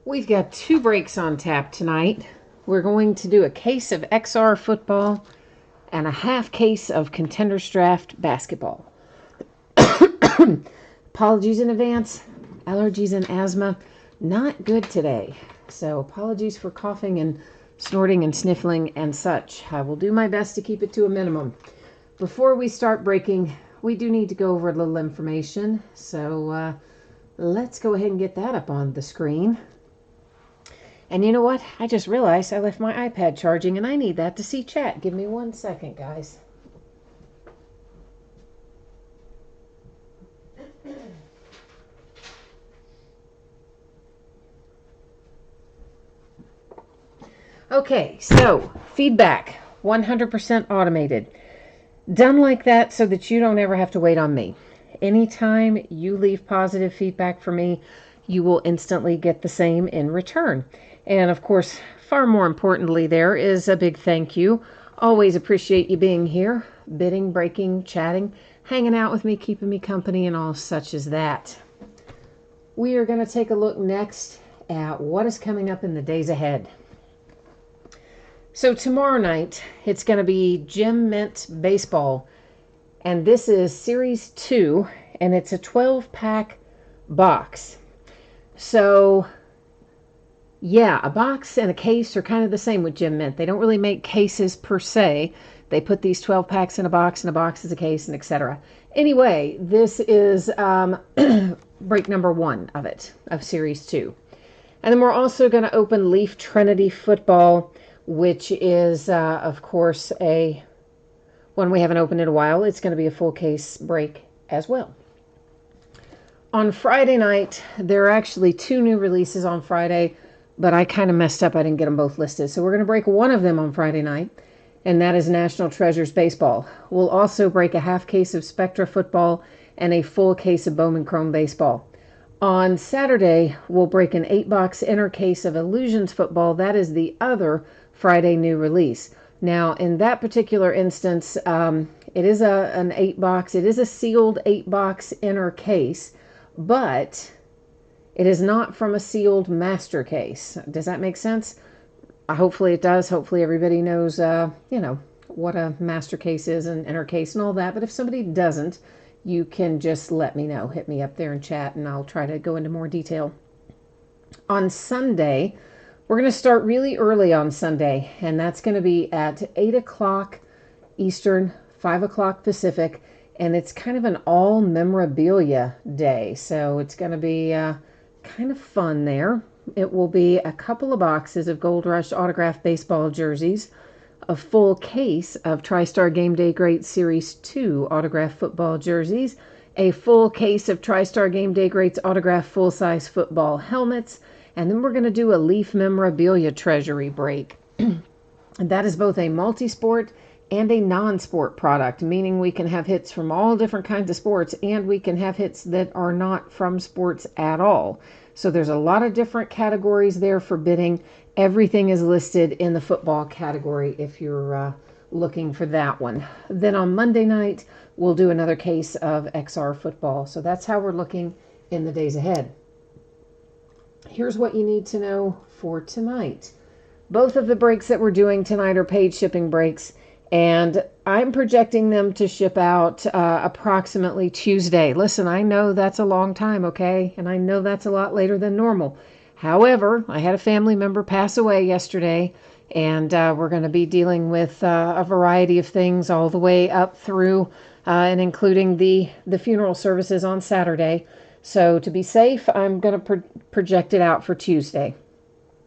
We've got 2 breaks on tap tonight. We're going to do a case of XR football and a half case of Contenders Draft basketball. Apologies in advance. Allergies and asthma, not good today. So apologies for coughing and snorting and sniffling and such. I will do my best to keep it to a minimum. Before we start breaking, we do need to go over a little information. So let's go ahead and get that up on the screen. And you know what? I just realized I left my iPad charging and I need that to see chat. Give me 1 second, guys. Okay, so feedback, 100% automated. Done like that so that you don't ever have to wait on me. Anytime you leave positive feedback for me, you will instantly get the same in return. And of course, far more importantly, there is a big thank you. Always appreciate you being here, bidding, breaking, chatting, hanging out with me, keeping me company, and all such as that. We are going to take a look next at what is coming up in the days ahead. So tomorrow night, it's going to be Gem Mint Baseball. And this is Series 2, and it's a 12-pack box. So, yeah, a box and a case are kind of the same with Gem Mint. They don't really make cases per se. They put these 12 packs in a box, and a box is a case, and etc. Anyway, this is break number 1 of it, of Series 2. And then we're also going to open Leaf Trinity Football, which is, of course, a one we haven't opened in a while. It's going to be a full case break as well. On Friday night, there are actually 2 new releases on Friday, but I kind of messed up. I didn't get them both listed. So we're going to break one of them on Friday night, and that is National Treasures Baseball. We'll also break a half case of Spectra Football and a full case of Bowman Chrome Baseball. On Saturday, we'll break an 8-box inner case of Illusions Football. That is the other Friday new release. Now, in that particular instance, it is an 8-box. It is a sealed 8-box inner case, but it is not from a sealed master case. Does that make sense? Hopefully it does. Hopefully everybody knows, what a master case is and inner case and all that. But if somebody doesn't, you can just let me know. Hit me up there in chat, and I'll try to go into more detail. On Sunday, we're going to start really early on Sunday, and that's going to be at 8 o'clock Eastern, 5 o'clock Pacific, and it's kind of an all memorabilia day, so it's going to be kind of fun there. It will be a couple of boxes of Gold Rush autographed baseball jerseys, a full case of TriStar Game Day Greats Series 2 autographed football jerseys, a full case of TriStar Game Day Greats autographed full-size football helmets, and then we're going to do a Leaf memorabilia treasury break. And that is both a multi-sport and a non-sport product, meaning we can have hits from all different kinds of sports, and we can have hits that are not from sports at all. So there's a lot of different categories there for bidding. Everything is listed in the football category if you're looking for that one. Then on Monday night, we'll do another case of XR football. So that's how we're looking in the days ahead. Here's what you need to know for tonight. Both of the breaks that we're doing tonight are paid shipping breaks, and I'm projecting them to ship out approximately Tuesday. Listen, I know that's a long time, okay? And I know that's a lot later than normal. However, I had a family member pass away yesterday, and we're going to be dealing with a variety of things all the way up through and including the funeral services on Saturday. So to be safe, I'm going to project it out for Tuesday.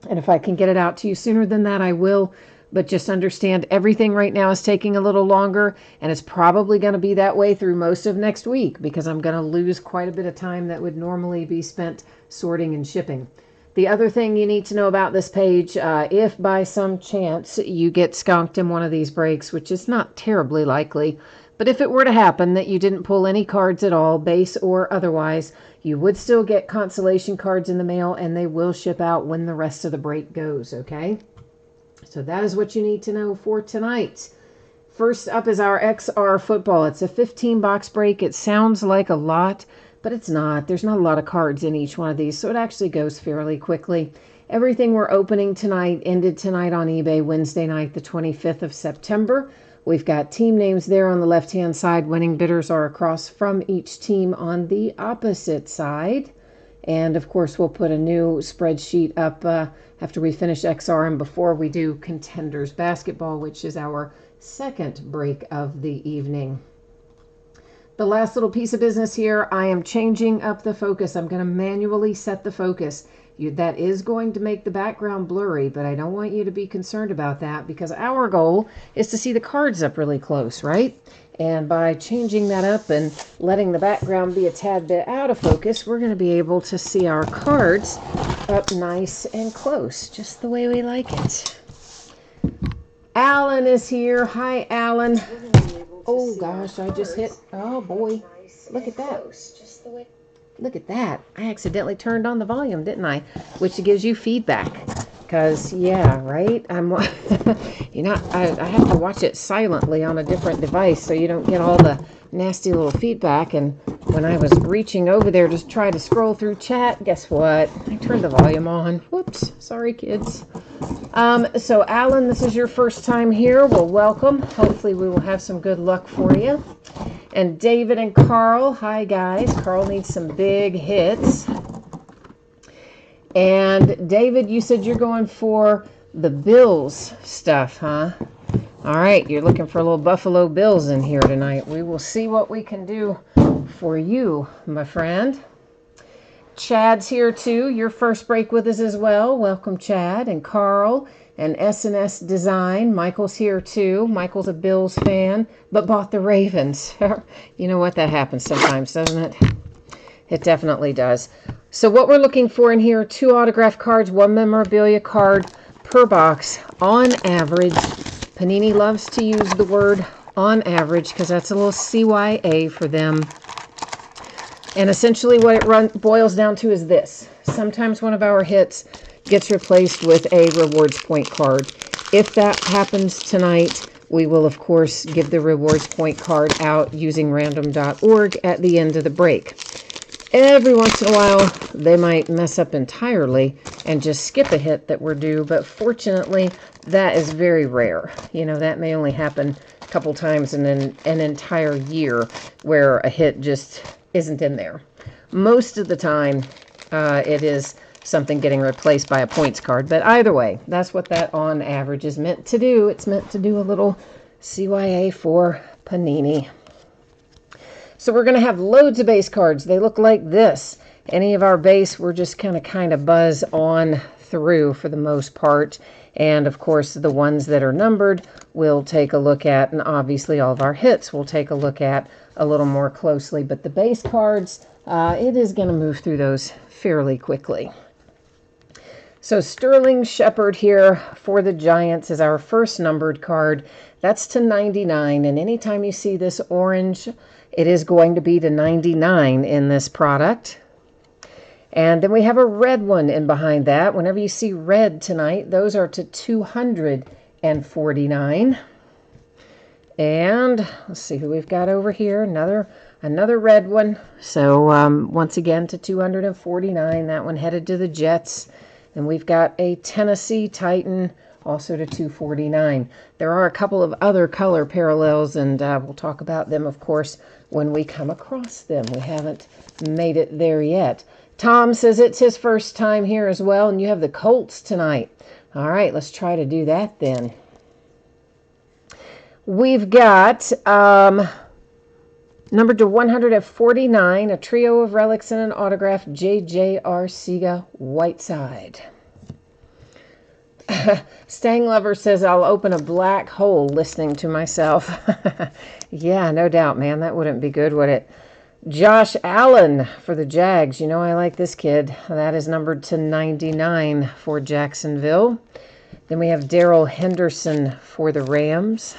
And if I can get it out to you sooner than that, I will. But just understand everything right now is taking a little longer, and it's probably going to be that way through most of next week because I'm going to lose quite a bit of time that would normally be spent sorting and shipping. The other thing you need to know about this page, if by some chance you get skunked in one of these breaks, which is not terribly likely, but if it were to happen that you didn't pull any cards at all, base or otherwise, you would still get consolation cards in the mail, and they will ship out when the rest of the break goes, okay? So that is what you need to know for tonight. First up is our XR football. It's a 15-box break. It sounds like a lot, but it's not. There's not a lot of cards in each one of these, so it actually goes fairly quickly. Everything we're opening tonight ended tonight on eBay, Wednesday night, the 25th of September. We've got team names there on the left-hand side. Winning bidders are across from each team on the opposite side. And, of course, we'll put a new spreadsheet up after we finish XR and before we do Contenders Basketball, which is our second break of the evening. The last little piece of business here, I am changing up the focus. I'm going to manually set the focus. That is going to make the background blurry, but I don't want you to be concerned about that because our goal is to see the cards up really close, right? And by changing that up and letting the background be a tad bit out of focus, we're going to be able to see our cards up nice and close, just the way we like it. Alan is here. Hi, Alan. Oh, gosh, I just hit. Oh, boy. Look at that. Look at that. I accidentally turned on the volume, didn't I? Which gives you feedback. Because, yeah, right? I have to watch it silently on a different device so you don't get all the nasty little feedback. And when I was reaching over there to try to scroll through chat, guess what? I turned the volume on. Whoops. Sorry, kids. So, Alan, this is your first time here. Well, welcome. Hopefully we will have some good luck for you. And David and Carl. Hi, guys. Carl needs some big hits. And David, you said you're going for the Bills stuff, huh? All right, you're looking for a little Buffalo Bills in here tonight. We will see what we can do for you, my friend. Chad's here too. Your first break with us as well. Welcome, Chad and Carl and S&S Design. Michael's here too. Michael's a Bills fan, but bought the Ravens. You know what? That happens sometimes, doesn't it? It definitely does. So what we're looking for in here, 2 autograph cards, 1 memorabilia card per box on average. Panini loves to use the word on average because that's a little CYA for them. And essentially what it boils down to is this. Sometimes one of our hits gets replaced with a rewards point card. If that happens tonight, we will, of course, give the rewards point card out using random.org at the end of the break. Every once in a while, they might mess up entirely and just skip a hit that we're due, but fortunately, that is very rare. You know, that may only happen a couple times in an entire year where a hit just isn't in there. Most of the time, it is something getting replaced by a points card, but either way, that's what that on average is meant to do. It's meant to do a little CYA for Panini. So we're going to have loads of base cards. They look like this. Any of our base, we're just kind of buzz on through for the most part. And, of course, the ones that are numbered we'll take a look at. And, obviously, all of our hits we'll take a look at a little more closely. But the base cards, it is going to move through those fairly quickly. So Sterling Shepard here for the Giants is our first numbered card. That's to 99. And anytime you see this orange, it is going to be to 99 in this product. And then we have a red one in behind that. Whenever you see red tonight, those are to 249. And let's see who we've got over here. Another red one. So once again to 249. That one headed to the Jets. And we've got a Tennessee Titan also to 249. There are a couple of other color parallels, and we'll talk about them, of course, when we come across them. We haven't made it there yet. Tom says it's his first time here as well, and you have the Colts tonight. All right, let's try to do that then. We've got numbered to 149, a trio of relics and an autograph, J.J. Arcega Whiteside. Stang Lover says, I'll open a black hole listening to myself. Yeah, no doubt, man. That wouldn't be good, would it? Josh Allen for the Jags. You know I like this kid. That is numbered to 99 for Jacksonville. Then we have Daryl Henderson for the Rams.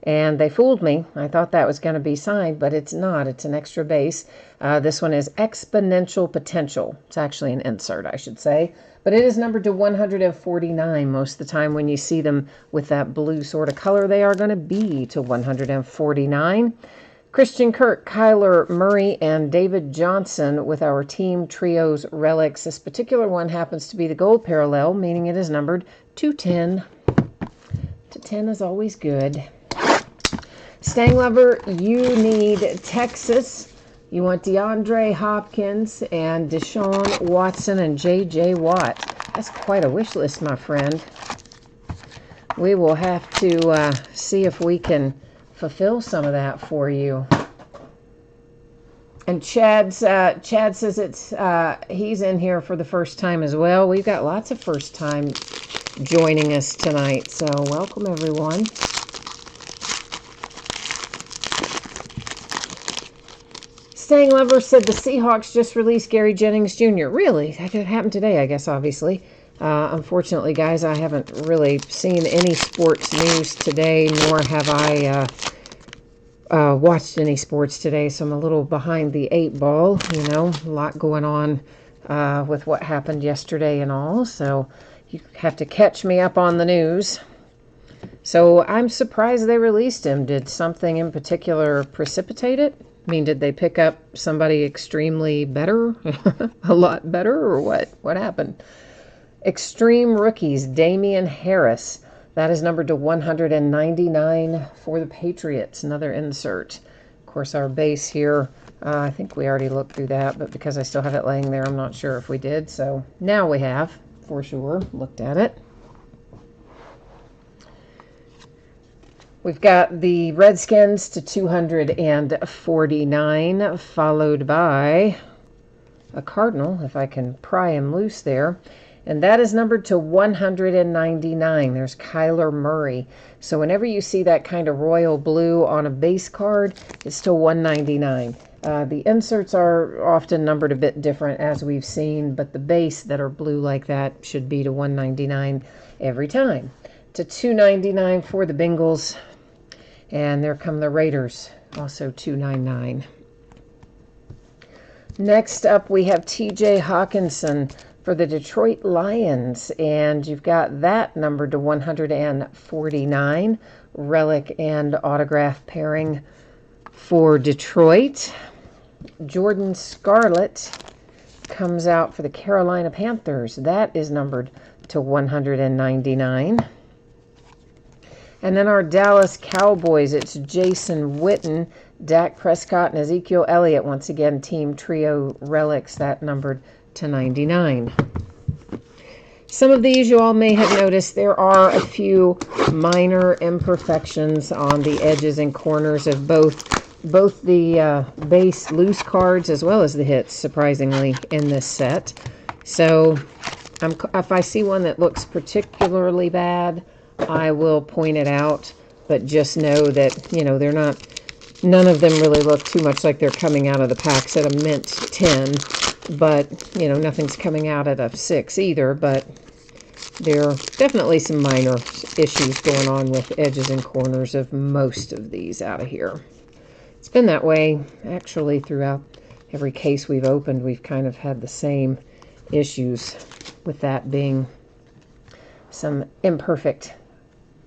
And they fooled me. I thought that was going to be signed, but it's not. It's an extra base. This one is Exponential Potential. It's actually an insert, I should say. But it is numbered to 149 most of the time when you see them with that blue sort of color. They are going to be to 149. Christian Kirk, Kyler Murray, and David Johnson with our Team Trios relics. This particular one happens to be the gold parallel, meaning it is numbered 210. 210 is always good. Stang Lover, you need Texas. You want DeAndre Hopkins and Deshaun Watson and J.J. Watt. That's quite a wish list, my friend. We will have to see if we can fulfill some of that for you. And Chad says he's in here for the first time as well. We've got lots of first time joining us tonight, so welcome everyone. Stang Lover said the Seahawks just released Gary Jennings Jr. Really? That happened today, I guess, obviously. Unfortunately, guys, I haven't really seen any sports news today, nor have I watched any sports today, so I'm a little behind the 8 ball, you know, a lot going on with what happened yesterday and all, so you have to catch me up on the news. So I'm surprised they released him. Did something in particular precipitate it? I mean, did they pick up somebody extremely better, a lot better, or what? What happened? Extreme Rookies, Damian Harris. That is numbered to 199 for the Patriots. Another insert. Of course, our base here, I think we already looked through that, but because I still have it laying there, I'm not sure if we did. So now we have, for sure, looked at it. We've got the Redskins to 249, followed by a Cardinal, if I can pry him loose there. And that is numbered to 199. There's Kyler Murray. So whenever you see that kind of royal blue on a base card, it's to 199. The inserts are often numbered a bit different, as we've seen, but the base that are blue like that should be to 199 every time. To 299 for the Bengals. And there come the Raiders, also 299. Next up, we have T.J. Hawkinson for the Detroit Lions, and you've got that numbered to 149, relic and autograph pairing for Detroit. Jordan Scarlett comes out for the Carolina Panthers. That is numbered to 199. And then our Dallas Cowboys, it's Jason Witten, Dak Prescott, and Ezekiel Elliott. Once again, Team Trio relics, that numbered to 99. Some of these you all may have noticed there are a few minor imperfections on the edges and corners of both the base loose cards as well as the hits, surprisingly, in this set. So if I see one that looks particularly bad, I will point it out, but just know that, you know, none of them really look too much like they're coming out of the packs at a mint 10, but, you know, nothing's coming out at a 6 either, but there are definitely some minor issues going on with edges and corners of most of these out of here. It's been that way, actually, throughout every case we've opened. We've kind of had the same issues, with that being some imperfect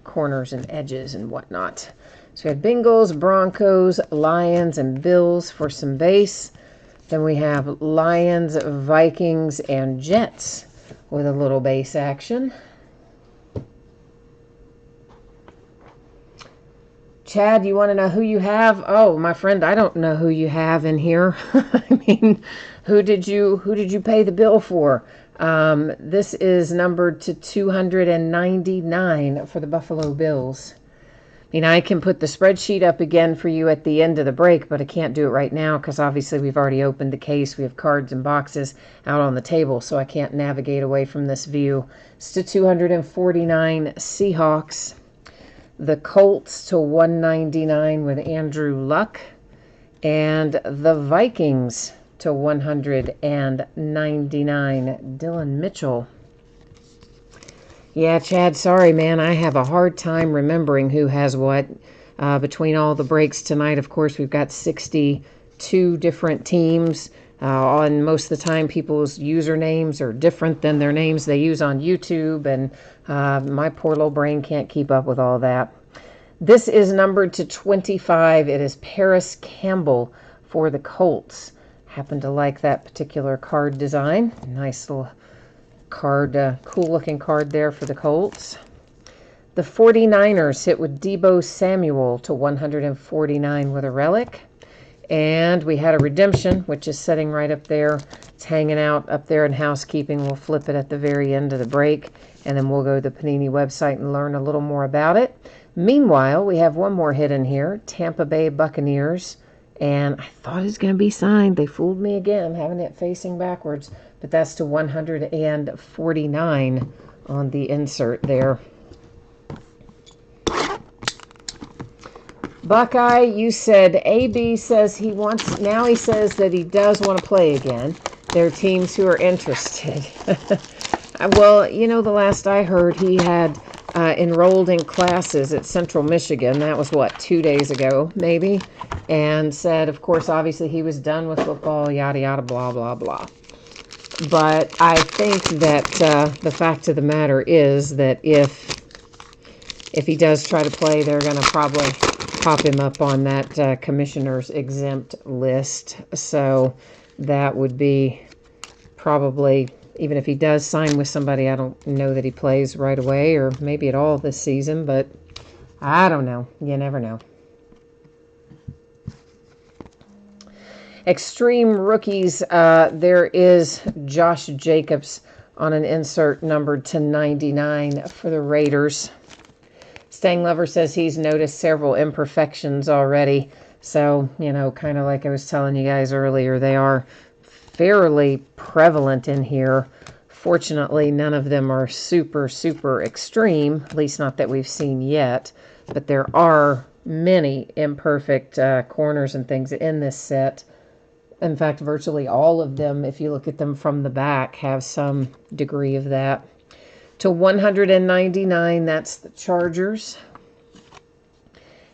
corners and edges and whatnot. So we have Bengals, Broncos, Lions, and Bills for some base. Then we have Lions, Vikings, and Jets with a little base action. Chad, you want to know who you have? Oh, my friend, I don't know who you have in here. I mean, who did you pay the bill for? This is numbered to 299 for the Buffalo Bills. I mean, I can put the spreadsheet up again for you at the end of the break, but I can't do it right now because obviously we've already opened the case. We have cards and boxes out on the table, so I can't navigate away from this view. It's to 249 Seahawks. The Colts to 199 with Andrew Luck. And the Vikings to 199, Dylan Mitchell. Yeah, Chad, sorry, man. I have a hard time remembering who has what. Between all the breaks tonight, of course, we've got 62 different teams. And most of the time, people's usernames are different than their names they use on YouTube. And my poor little brain can't keep up with all that. This is numbered to 25. It is Parris Campbell for the Colts. Happen to like that particular card design. Nice little card, cool looking card there for the Colts. The 49ers hit with Deebo Samuel to 149 with a relic. And we had a redemption, which is sitting right up there. It's hanging out up there in housekeeping. We'll flip it at the very end of the break, and then we'll go to the Panini website and learn a little more about it. Meanwhile, we have one more hit in here, Tampa Bay Buccaneers. And I thought it was going to be signed. They fooled me again, having it facing backwards. But that's to 149 on the insert there. Buckeye, you said AB says he wants, now he says that he does want to play again. There are teams who are interested. Well, you know, the last I heard, he had enrolled in classes at Central Michigan. That was, what, 2 days ago, maybe? And said, of course, obviously he was done with football, yada, yada, blah, blah, blah. But I think that the fact of the matter is that if he does try to play, they're going to probably pop him up on that commissioner's exempt list. So that would be probably, even if he does sign with somebody, I don't know that he plays right away or maybe at all this season, but I don't know. You never know. Extreme Rookies, there is Josh Jacobs on an insert numbered to 99 for the Raiders. Stang Lover says he's noticed several imperfections already. So, you know, kind of like I was telling you guys earlier, they are fairly prevalent in here. Fortunately, none of them are super, super extreme, at least not that we've seen yet. But there are many imperfect corners and things in this set. In fact, virtually all of them, if you look at them from the back, have some degree of that. To 199, that's the Chargers.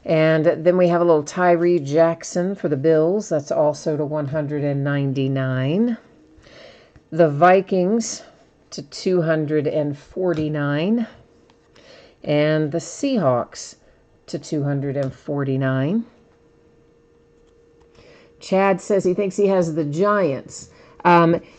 And then we have a little Tyree Jackson for the Bills. That's also to 199. The Vikings to 249. And the Seahawks to 249. Chad says he thinks he has the Giants.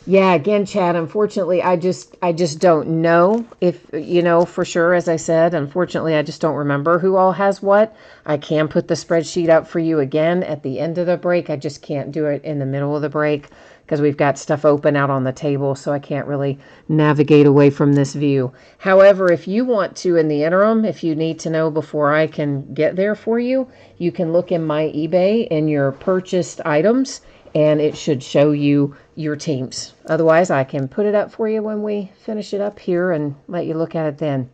Yeah, again, Chad, unfortunately, I just don't know if, you know, for sure, as I said, unfortunately, I just don't remember who all has what. I can put the spreadsheet up for you again at the end of the break. I just can't do it in the middle of the break because we've got stuff open out on the table, so I can't really navigate away from this view. However, if you want to, in the interim, if you need to know before I can get there for you, you can look in my eBay in your purchased items, and it should show you your teams. Otherwise, I can put it up for you when we finish it up here and let you look at it then.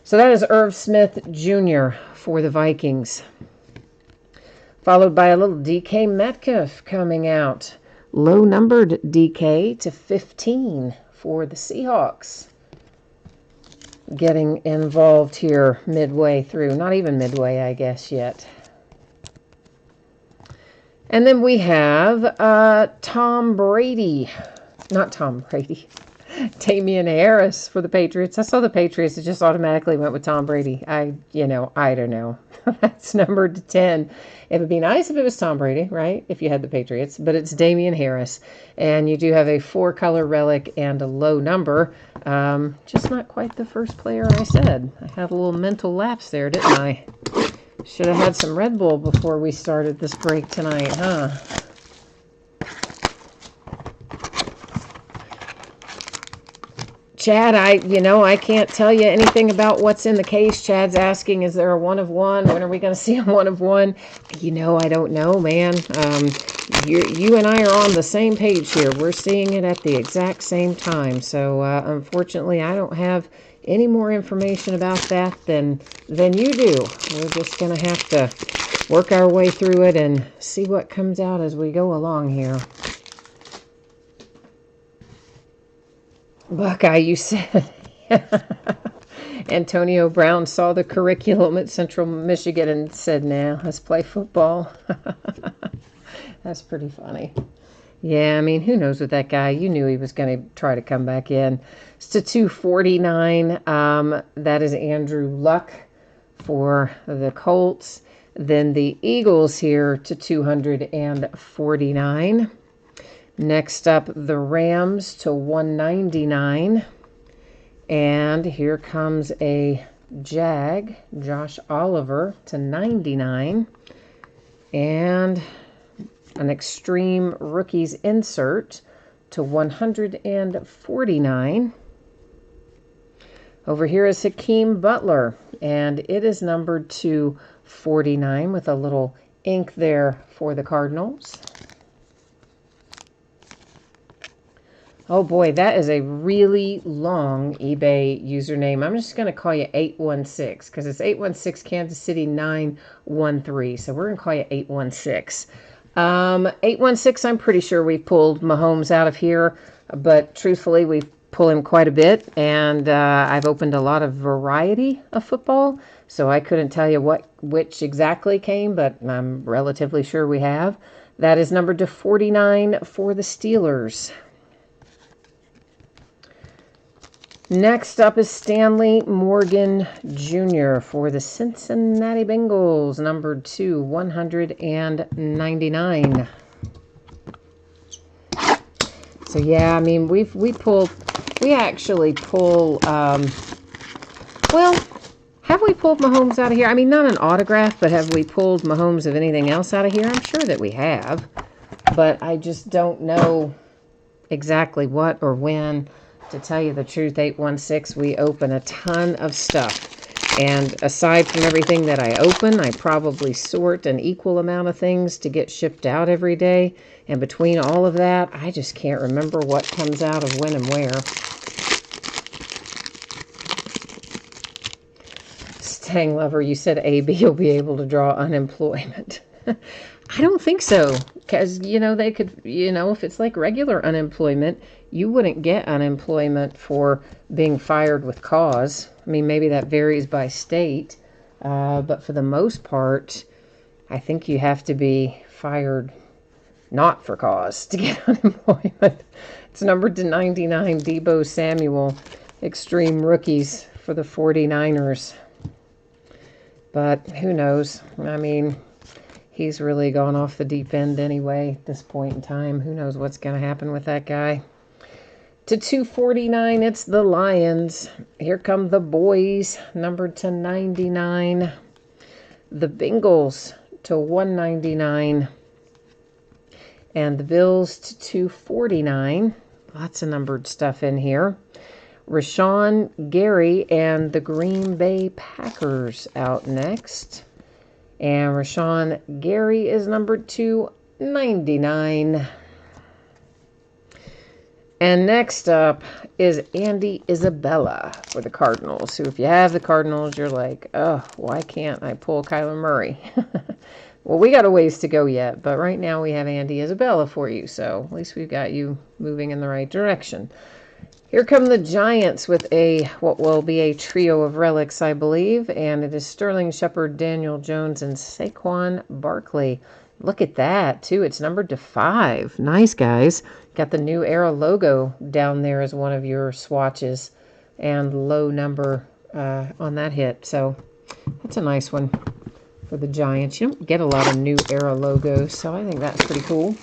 So that is Irv Smith Jr. for the Vikings. Followed by a little DK Metcalf coming out. Low-numbered DK to 15 for the Seahawks. Getting involved here midway through. Not even midway, I guess, yet. And then we have Tom Brady. Not Tom Brady. Damian Harris for the Patriots. I saw the Patriots. It just automatically went with Tom Brady. I don't know. That's numbered to 10. It would be nice if it was Tom Brady, right? If you had the Patriots. But it's Damian Harris. And you do have a 4-color relic and a low number. Just not quite the first player I said. I had a little mental lapse there, didn't I? Should have had some Red Bull before we started this break tonight, huh? Chad, I can't tell you anything about what's in the case. Chad's asking, is there a 1 of 1? When are we going to see a 1 of 1? I don't know, man. You and I are on the same page here. We're seeing it at the exact same time. So, unfortunately, I don't have any more information about that than you do. We're just going to have to work our way through it and see what comes out as we go along here. Buckeye, you said Antonio Brown saw the curriculum at Central Michigan and said, nah, let's play football. That's pretty funny. Yeah, I mean, who knows with that guy? You knew he was going to try to come back in. It's to 249. That is Andrew Luck for the Colts. Then the Eagles here to 249. Next up, the Rams to 199. And here comes a Jag, Josh Oliver to 99. And an Extreme Rookies insert to 149. Over here is Hakeem Butler, and it is numbered to 49 with a little ink there for the Cardinals. Oh boy, that is a really long eBay username. I'm just going to call you 816 because it's 816 Kansas City 913. So we're going to call you 816. 816, I'm pretty sure we've pulled Mahomes out of here, but truthfully, we've pulled him quite a bit, and I've opened a lot of variety of football, so I couldn't tell you which exactly came, but I'm relatively sure we have. That is numbered to 49 for the Steelers. Next up is Stanley Morgan Jr. for the Cincinnati Bengals, numbered to 199. So yeah, I mean, we actually pull, well, have we pulled Mahomes out of here? I mean, not an autograph, but have we pulled Mahomes of anything else out of here? I'm sure that we have, but I just don't know exactly what or when. To tell you the truth, 816, we open a ton of stuff. And aside from everything that I open, I probably sort an equal amount of things to get shipped out every day. And between all of that, I just can't remember what comes out of when and where. Stang Lover, you said AB will be able to draw unemployment. I don't think so, because, they could, if it's like regular unemployment, you wouldn't get unemployment for being fired with cause. I mean, maybe that varies by state, but for the most part, I think you have to be fired not for cause to get unemployment. It's numbered to 99, Deebo Samuel, Extreme Rookies for the 49ers. But who knows? I mean, he's really gone off the deep end anyway at this point in time. Who knows what's going to happen with that guy? To 249, it's the Lions. Here come the boys, numbered to 99. The Bengals to 199. And the Bills to 249. Lots of numbered stuff in here. Rashawn Gary and the Green Bay Packers out next. And Rashawn Gary is numbered to 99. And next up is Andy Isabella for the Cardinals. So if you have the Cardinals, you're like, oh, why can't I pull Kyler Murray? Well, we got a ways to go yet, but right now we have Andy Isabella for you. So at least we've got you moving in the right direction. Here come the Giants with what will be a trio of relics, I believe. And it is Sterling Shepard, Daniel Jones, and Saquon Barkley. Look at that, too. It's numbered to 5. Nice, guys. Got the New Era logo down there as one of your swatches. And low number on that hit. So that's a nice one for the Giants. You don't get a lot of New Era logos, so I think that's pretty cool.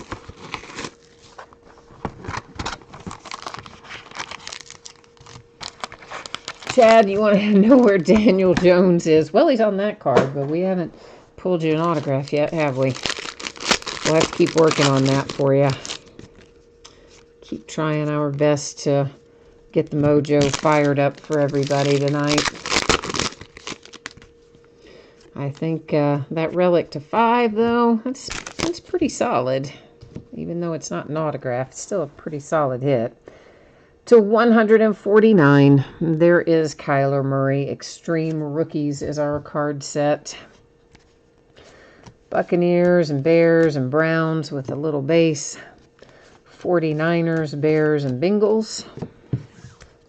Chad, you want to know where Daniel Jones is? Well, he's on that card, but we haven't pulled you an autograph yet, have we? We'll have to keep working on that for you. Keep trying our best to get the mojo fired up for everybody tonight. I think that relic to 5, though, that's pretty solid. Even though it's not an autograph, it's still a pretty solid hit. To 149, there is Kyler Murray. Extreme Rookies is our card set. Buccaneers and Bears and Browns with a little base. 49ers, Bears, and Bengals.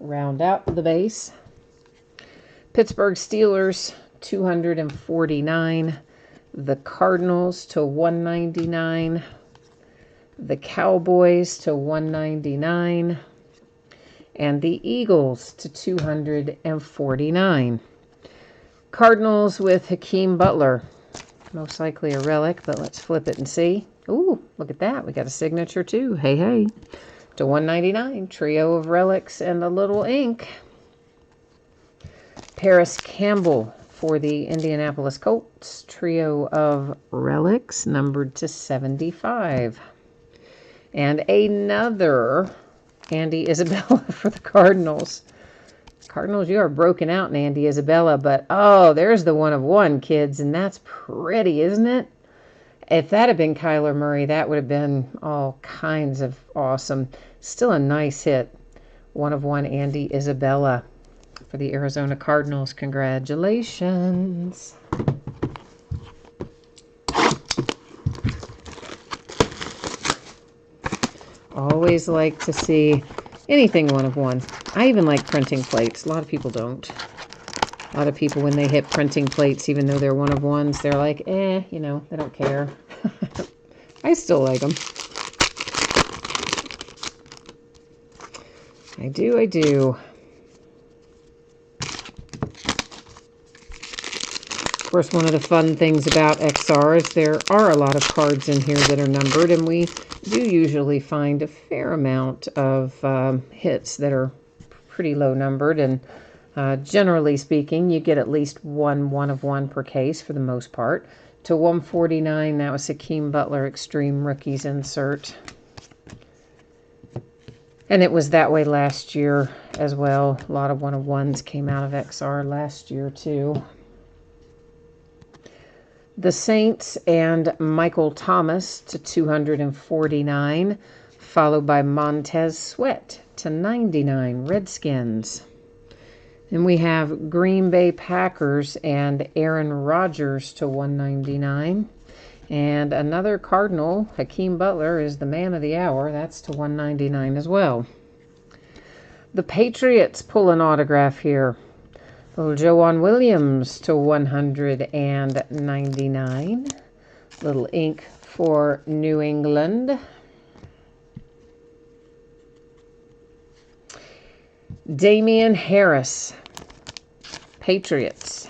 Round out the base. Pittsburgh Steelers, 249. The Cardinals to 199. The Cowboys to 199. And the Eagles to 249. Cardinals with Hakeem Butler. Most likely a relic, but let's flip it and see. Ooh, look at that. We got a signature too. Hey, hey. To 199. Trio of relics and a little ink. Parris Campbell for the Indianapolis Colts. Trio of relics numbered to 75. And another Andy Isabella for the Cardinals. Cardinals, you are broken out in Andy Isabella, but oh, there's the 1 of 1, kids, and that's pretty, isn't it? If that had been Kyler Murray, that would have been all kinds of awesome. Still a nice hit. 1 of 1 Andy Isabella for the Arizona Cardinals. Congratulations. Always like to see anything 1 of 1. I even like printing plates. A lot of people don't. A lot of people, when they hit printing plates, even though they're 1 of 1s, they're like, you know, they don't care. I still like them. I do, I do. Of course, one of the fun things about XR is there are a lot of cards in here that are numbered, and we do usually find a fair amount of hits that are pretty low numbered, and generally speaking, you get at least 1 of 1 per case for the most part. To 149, that was Hakeem Butler Extreme Rookies insert. And it was that way last year as well. A lot of 1 of 1s came out of XR last year too. The Saints and Michael Thomas to 249, followed by Montez Sweat to 99, Redskins. Then we have Green Bay Packers and Aaron Rodgers to 199. And another Cardinal, Hakeem Butler, is the man of the hour. That's to 199 as well. The Patriots pull an autograph here. Little Joanne Williams to 199. Little ink for New England. Damian Harris, Patriots.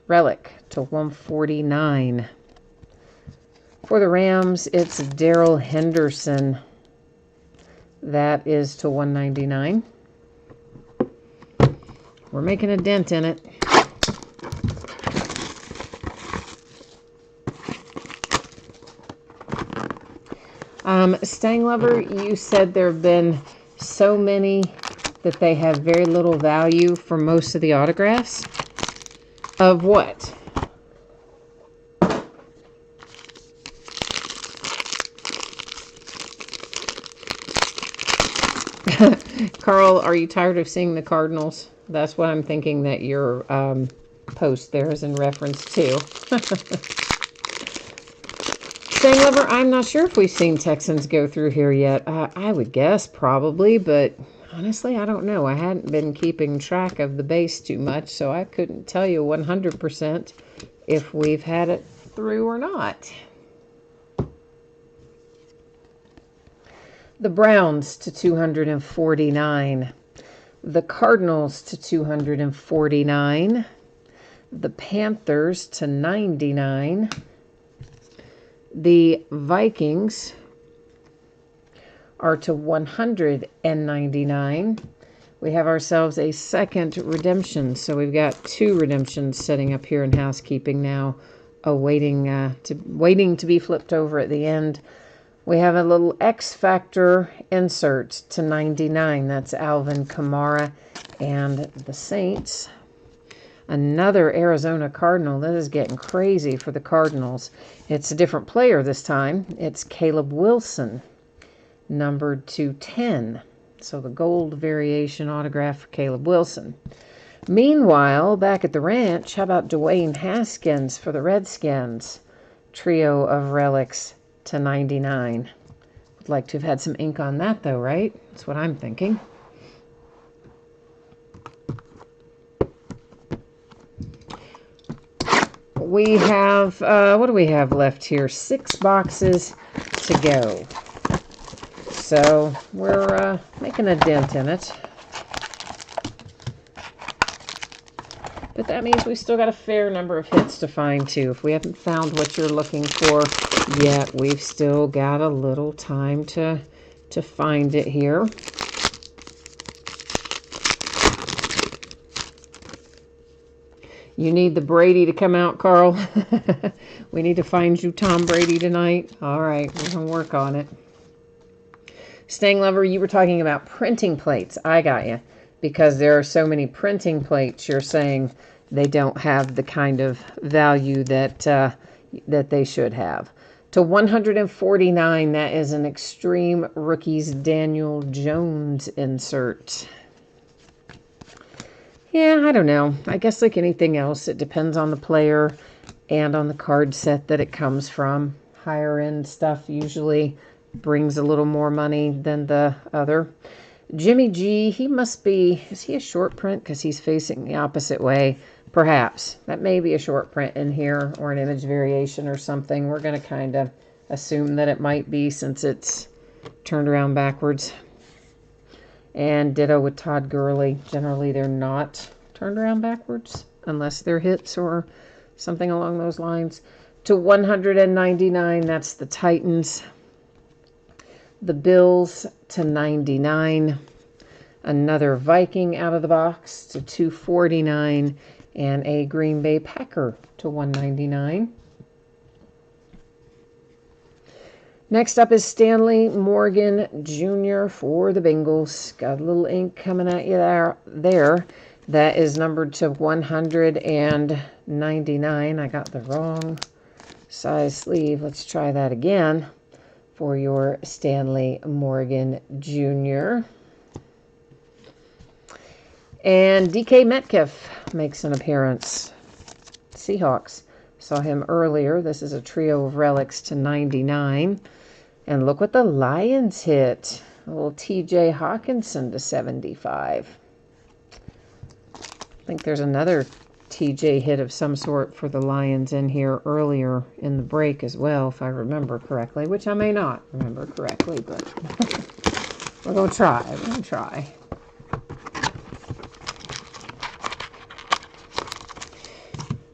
Relic to 149. For the Rams, it's Darrell Henderson. That is to 199. We're making a dent in it. Stang Lover, you said there have been so many that they have very little value for most of the autographs. Of what? Carl, are you tired of seeing the Cardinals? That's what I'm thinking that your post there is in reference to. Stang Lover, I'm not sure if we've seen Texans go through here yet. I would guess probably, but honestly, I don't know. I hadn't been keeping track of the base too much, so I couldn't tell you 100% if we've had it through or not. The Browns to 249. The Cardinals to 249. The Panthers to 99. The Vikings are to 199. We have ourselves a second redemption. So we've got 2 redemptions sitting up here in housekeeping now, waiting to be flipped over at the end. We have a little X Factor insert to 99. That's Alvin Kamara and the Saints. Another Arizona Cardinal. This is getting crazy for the Cardinals. It's a different player this time. It's Caleb Wilson, numbered to 10. So the gold variation autograph for Caleb Wilson. Meanwhile, back at the ranch, how about Dwayne Haskins for the Redskins? Trio of relics to 99. Would like to have had some ink on that though, right? That's what I'm thinking. We have, what do we have left here? 6 boxes to go. So we're making a dent in it. But that means we've still got a fair number of hits to find, too. If we haven't found what you're looking for yet, we've still got a little time to find it here. You need the Brady to come out, Carl. We need to find you Tom Brady tonight. All right, we're going to work on it. Staying Lover, you were talking about printing plates. I got you. Because there are so many printing plates, you're saying they don't have the kind of value that that they should have. To 149, that is an Extreme Rookies Daniel Jones insert. Yeah, I don't know. I guess like anything else, it depends on the player and on the card set that it comes from. Higher end stuff usually brings a little more money than the other. Jimmy G, he must be, is he a short print because he's facing the opposite way? Perhaps. That may be a short print in here or an image variation or something. We're going to kind of assume that it might be since it's turned around backwards. And ditto with Todd Gurley. Generally, they're not turned around backwards unless they're hits or something along those lines. To 199, that's the Titans. The Bills to 99. Another Viking out of the box to 249. And a Green Bay Packer to 199. Next up is Stanley Morgan Jr. for the Bengals. Got a little ink coming at you there. That is numbered to 199. I got the wrong size sleeve. Let's try that again for your Stanley Morgan Jr. And DK Metcalf makes an appearance. Seahawks. Saw him earlier. This is a trio of relics to 99. And look what the Lions hit. A little TJ Hawkinson to 75. I think there's another TJ hit of some sort for the Lions in here earlier in the break as well, if I remember correctly, which I may not remember correctly, but we're going to try. We're going to try.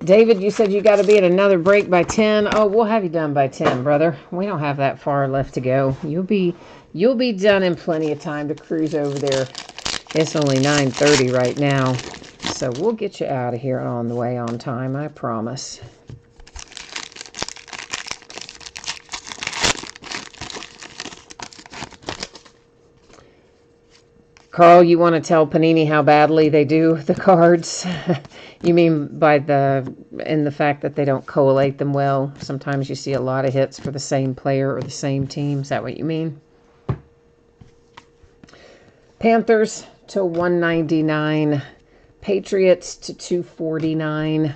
David, you said you got to be at another break by 10. Oh, we'll have you done by 10, brother. We don't have that far left to go. You'll be done in plenty of time to cruise over there. It's only 9:30 right now. So we'll get you out of here on the way on time, I promise. Carl, you want to tell Panini how badly they do the cards? You mean in the fact that they don't collate them well? Sometimes you see a lot of hits for the same player or the same team. Is that what you mean? Panthers to 199. Patriots to 249.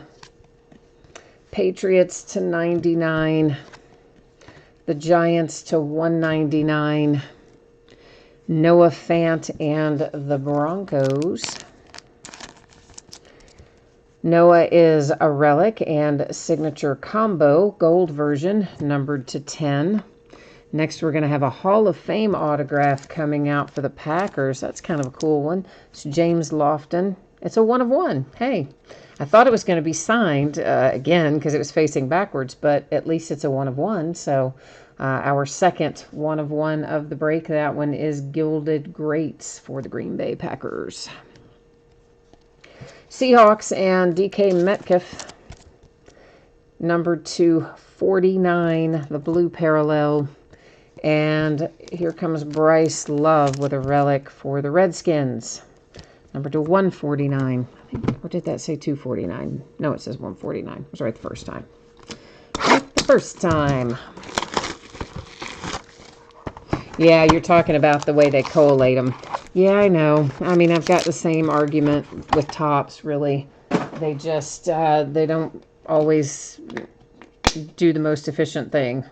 Patriots to 99. The Giants to 199. Noah Fant and the Broncos. Noah is a relic and signature combo, gold version, numbered to 10. Next, we're going to have a Hall of Fame autograph coming out for the Packers. That's kind of a cool one. It's James Lofton. It's a 1 of 1. Hey, I thought it was going to be signed again because it was facing backwards, but at least it's a 1 of 1. So our second 1 of 1 of the break. That one is Gilded Greats for the Green Bay Packers. Seahawks and DK Metcalf, number 249, the blue parallel. And here comes Bryce Love with a relic for the Redskins, number 149. Or did that say 249? No, it says 149. I was right the first time. Right the first time. Yeah, you're talking about the way they collate them. Yeah, I know. I mean, I've got the same argument with tops, really. They just, they don't always do the most efficient thing.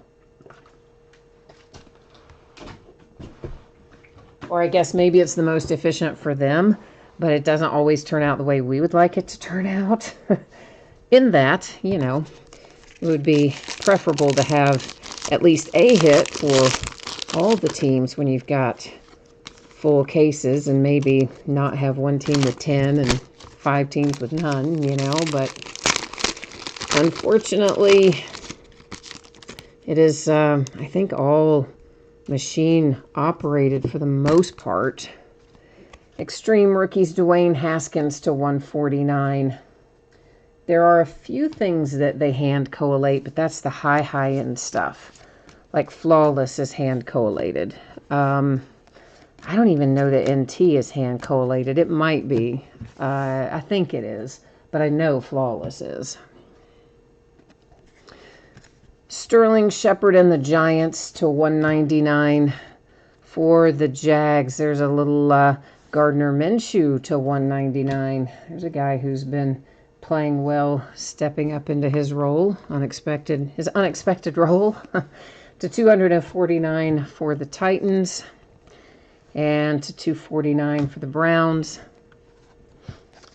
Or I guess maybe it's the most efficient for them, but it doesn't always turn out the way we would like it to turn out. In that, you know, it would be preferable to have at least a hit for all the teams when you've got full cases and maybe not have one team with 10 and 5 teams with none, you know, but unfortunately it is, I think, all machine operated for the most part. Extreme Rookies, Dwayne Haskins to 149. There are a few things that they hand collate, but that's the high-end stuff. Like Flawless is hand collated. I don't even know that NT is hand collated. It might be. I think it is, but I know Flawless is. Sterling Shepard and the Giants to 199. For the Jags, there's a little Gardner Minshew to 199. There's a guy who's been playing well, stepping up into his role, his unexpected role, to 249 for the Titans, and to 249 for the Browns.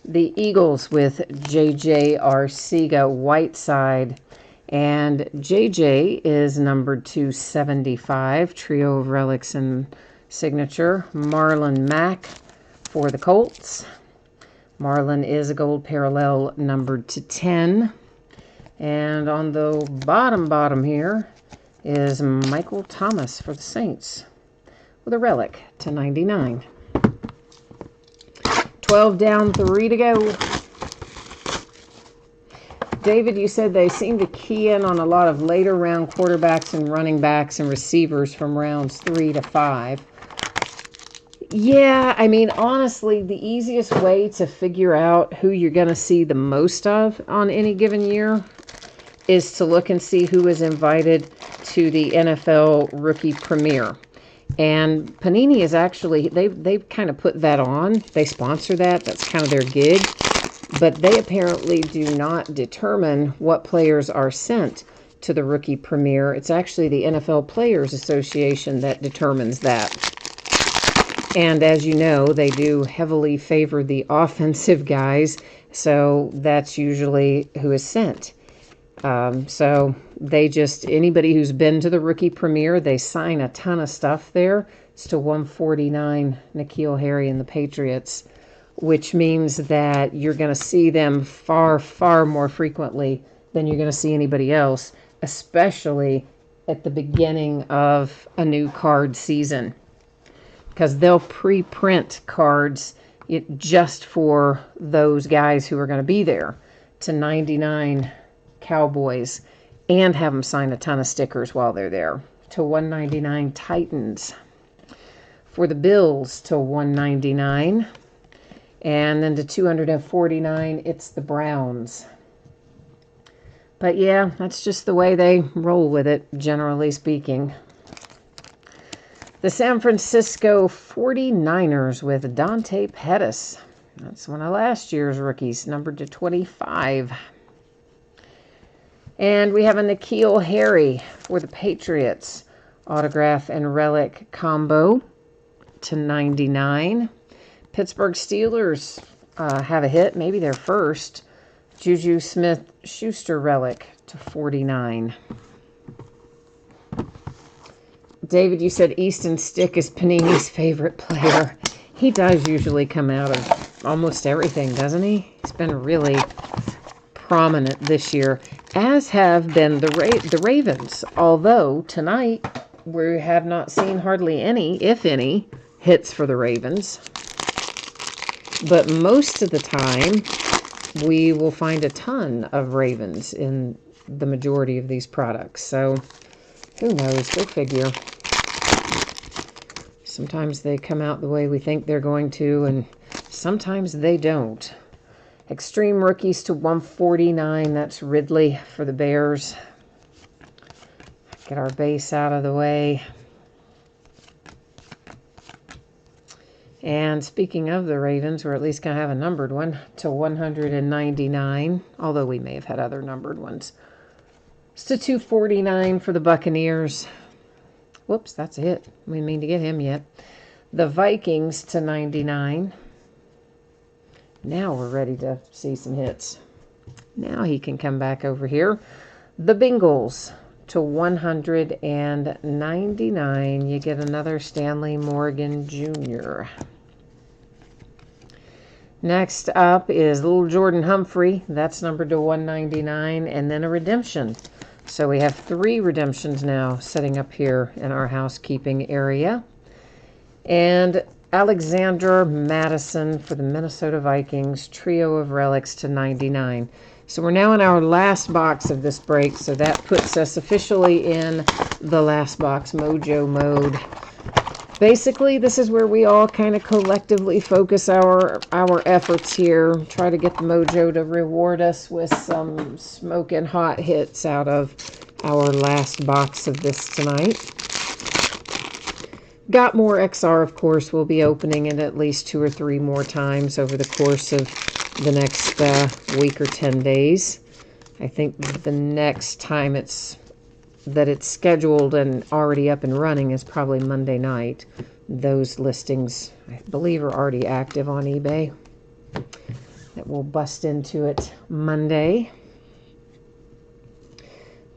The Eagles with J.J. Arcega-Whiteside, and J.J. is numbered 275, trio of relics and signature. Marlon Mack for the Colts. Marlon is a gold parallel numbered to 10. And on the bottom here is Michael Thomas for the Saints with a relic to 99. 12 down, 3 to go. David, you said they seem to key in on a lot of later round quarterbacks and running backs and receivers from rounds 3 to 5. Yeah, I mean, honestly, the easiest way to figure out who you're going to see the most of on any given year is to look and see who is invited to the NFL Rookie Premiere. And Panini is actually, they've kind of put that on. They sponsor that. That's kind of their gig. But they apparently do not determine what players are sent to the Rookie Premiere. It's actually the NFL Players Association that determines that. And as you know, they do heavily favor the offensive guys, so that's usually who is sent. So they just, anybody who's been to the Rookie Premiere, they sign a ton of stuff there. It's to 149, N'Keal Harry and the Patriots, which means that you're going to see them far, far more frequently than you're going to see anybody else, especially at the beginning of a new card season. Because they'll pre-print cards just for those guys who are going to be there to 99 Cowboys and have them sign a ton of stickers while they're there. To 199 Titans. For the Bills to 199. And then to 249, it's the Browns. But yeah, that's just the way they roll with it, generally speaking. The San Francisco 49ers with Jonte Porter. That's one of last year's rookies, numbered to 25. And we have a N'Keal Harry for the Patriots. Autograph and relic combo to 99. Pittsburgh Steelers have a hit, maybe their first. Juju Smith-Schuster relic to 49. David, you said Easton Stick is Panini's favorite player. He does usually come out of almost everything, doesn't he? He's been really prominent this year, as have been the Ravens. Although tonight we have not seen hardly any, if any, hits for the Ravens. But most of the time, we will find a ton of Ravens in the majority of these products. So, who knows? Go figure. Sometimes they come out the way we think they're going to, and sometimes they don't. Extreme Rookies to 149. That's Ridley for the Bears. Get our base out of the way. And speaking of the Ravens, we're at least going to have a numbered one to 199, although we may have had other numbered ones. It's to 249 for the Buccaneers. Whoops, that's a hit. We didn't mean to get him yet. The Vikings to 99. Now we're ready to see some hits. Now he can come back over here. The Bengals to 199. You get another Stanley Morgan Jr. Next up is little Jordan Humphrey. That's numbered to 199, and then a redemption. So we have 3 redemptions now setting up here in our housekeeping area. And Alexander Madison for the Minnesota Vikings, trio of relics to 99. So we're now in our last box of this break, so that puts us officially in the last box mojo mode. Basically, this is where we all kind of collectively focus our efforts here, try to get the mojo to reward us with some smoking hot hits out of our last box of this tonight. Got more XR, of course. We'll be opening it at least 2 or 3 more times over the course of the next week or 10 days. I think the next time it's scheduled and already up and running is probably Monday night. Those listings, I believe, are already active on eBay. That will bust into it Monday.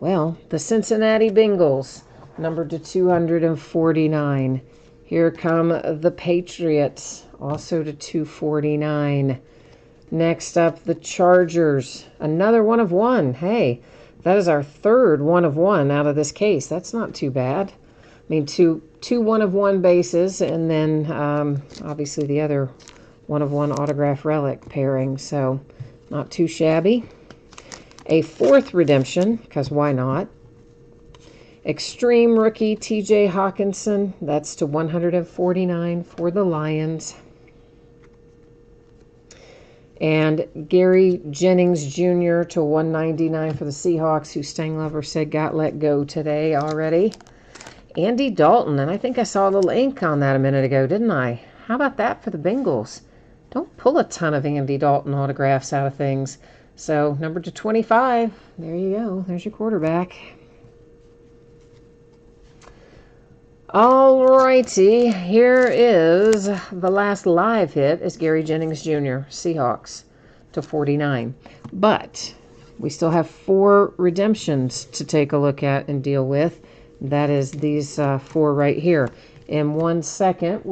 Well, the Cincinnati Bengals, numbered to 249. Here come the Patriots, also to 249. Next up, the Chargers, another 1 of 1. Hey, that is our 3rd 1 of 1 out of this case. That's not too bad. I mean, two 1 of 1 bases, and then obviously the other 1 of 1 autograph relic pairing. So not too shabby. A 4th redemption, because why not? Extreme rookie TJ Hawkinson. That's to 149 for the Lions. And Gary Jennings Jr. to 199 for the Seahawks, who Stanglover said got let go today already. Andy Dalton, and I think I saw a little ink on that a minute ago, didn't I? How about that for the Bengals? Don't pull a ton of Andy Dalton autographs out of things. So, numbered to 25. There you go. There's your quarterback. Alrighty, here is the last live hit is Gary Jennings Jr., Seahawks, to 49. But we still have 4 redemptions to take a look at and deal with. That is these 4 right here. In 1 second,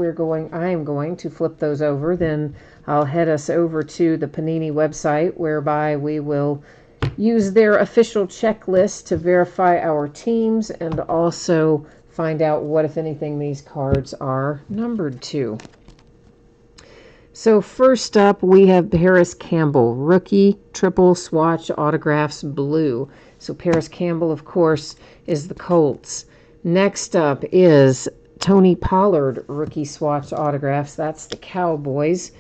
I am going to flip those over. Then I'll head us over to the Panini website, whereby we will use their official checklist to verify our teams and also find out what, if anything, these cards are numbered to. So first up, we have Parris Campbell, rookie triple swatch autographs blue. So Parris Campbell, of course, is the Colts. Next up is Tony Pollard, rookie swatch autographs. That's the Cowboys.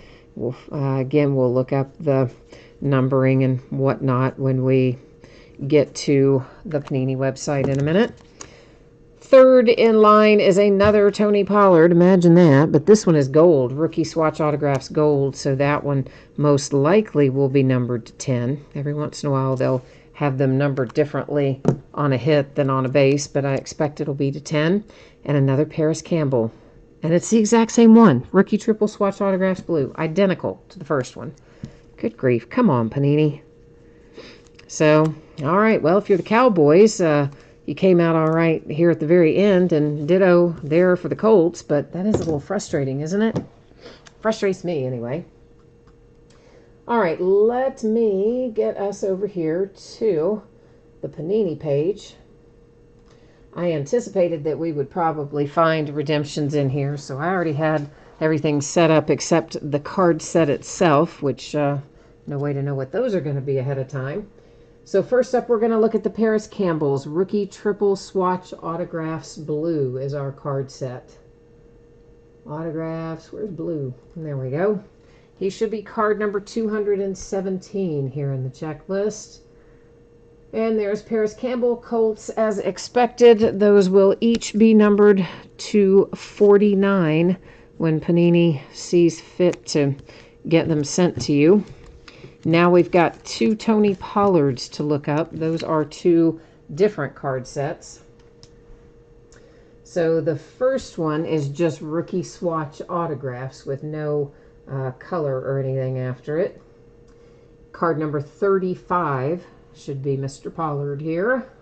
Again, we'll look up the numbering and whatnot when we get to the Panini website in a minute. Third in line is another Tony Pollard. Imagine that. But this one is gold. Rookie swatch autographs gold. So that one most likely will be numbered to 10. Every once in a while they'll have them numbered differently on a hit than on a base. But I expect it'll be to 10. And another Parris Campbell. And it's the exact same one. Rookie triple swatch autographs blue. Identical to the first one. Good grief. Come on, Panini. So, all right. Well, if you're the Cowboys, you came out all right here at the very end, and ditto there for the Colts, but that is a little frustrating, isn't it? Frustrates me, anyway. All right, let me get us over here to the Panini page. I anticipated that we would probably find redemptions in here, so I already had everything set up except the card set itself, which no way to know what those are going to be ahead of time. So first up, we're going to look at the Parris Campbell's Rookie Triple Swatch Autographs Blue is our card set. Autographs, where's blue? There we go. He should be card number 217 here in the checklist. And there's Parris Campbell, Colts as expected. Those will each be numbered to 49 when Panini sees fit to get them sent to you. Now we've got 2 Tony Pollards to look up. Those are 2 different card sets. So the first one is just rookie swatch autographs with no color or anything after it. Card number 35 should be Mr. Pollard here.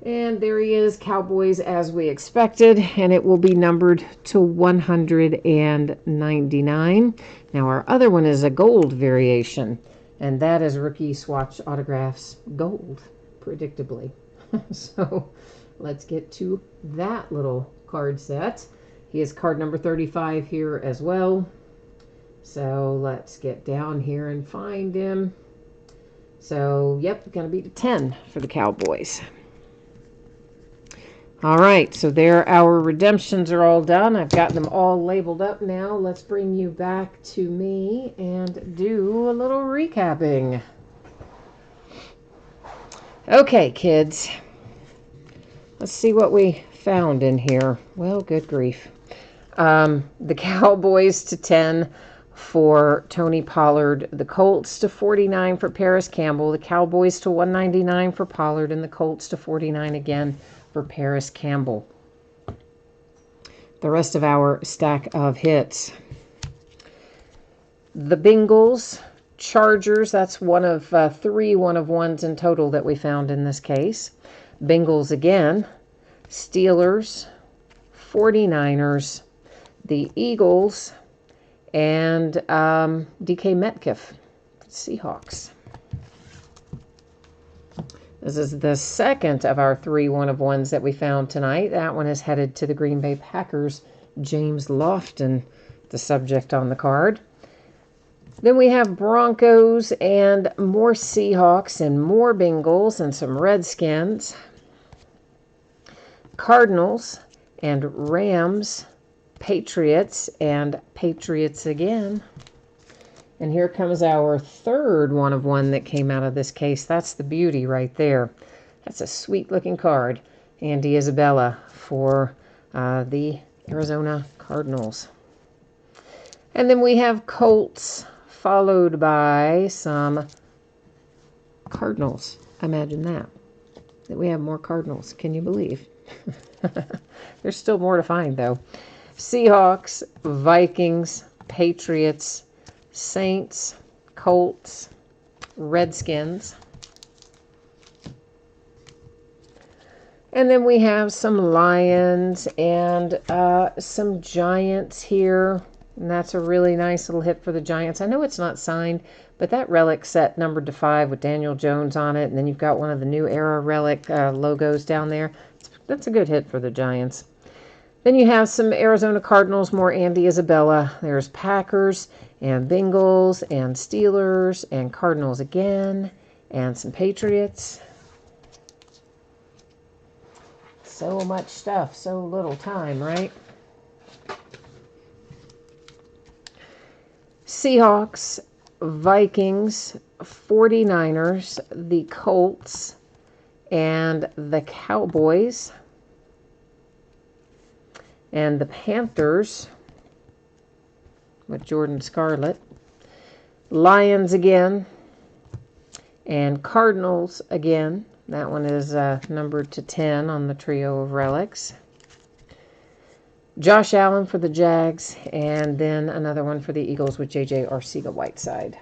And there he is, Cowboys, as we expected, and it will be numbered to 199. Now, our other one is a gold variation, and that is rookie swatch autographs gold, predictably. So let's get to that little card set. He is card number 35 here as well. So let's get down here and find him. So, yep, going to be the 10 for the Cowboys. All right, so there our redemptions are all done. I've got them all labeled up now. Let's bring you back to me and do a little recapping. Okay, kids. Let's see what we found in here. Well, good grief. The Cowboys to 10 for Tony Pollard. The Colts to 49 for Parris Campbell. The Cowboys to 199 for Pollard. And the Colts to 49 again for Parris Campbell. The rest of our stack of hits. The Bengals, Chargers, that's one of 3 one-of-ones in total that we found in this case. Bengals again, Steelers, 49ers, the Eagles, and DK Metcalf, Seahawks. This is the second of our 3 one-of-ones that we found tonight. That one is headed to the Green Bay Packers, James Lofton, the subject on the card. Then we have Broncos and more Seahawks and more Bengals and some Redskins. Cardinals and Rams, Patriots and Patriots again. And here comes our third one-of-one that came out of this case. That's the beauty right there. That's a sweet-looking card. Andy Isabella for the Arizona Cardinals. And then we have Colts, followed by some Cardinals. Imagine that we have more Cardinals. Can you believe? There's still more to find, though. Seahawks, Vikings, Patriots, Saints, Colts, Redskins. And then we have some Lions and some Giants here. And that's a really nice little hit for the Giants. I know it's not signed, but that relic set numbered to 5 with Daniel Jones on it. And then you've got one of the New Era relic logos down there. That's a good hit for the Giants. Then you have some Arizona Cardinals, more Andy Isabella. There's Packers and Bengals and Steelers and Cardinals again and some Patriots. So much stuff, so little time, right? Seahawks, Vikings, 49ers, the Colts, and the Cowboys. And the Panthers with Jordan Scarlett. Lions again. And Cardinals again. That one is numbered to 10 on the trio of relics. Josh Allen for the Jags. And then another one for the Eagles with J.J. Arcega-Whiteside.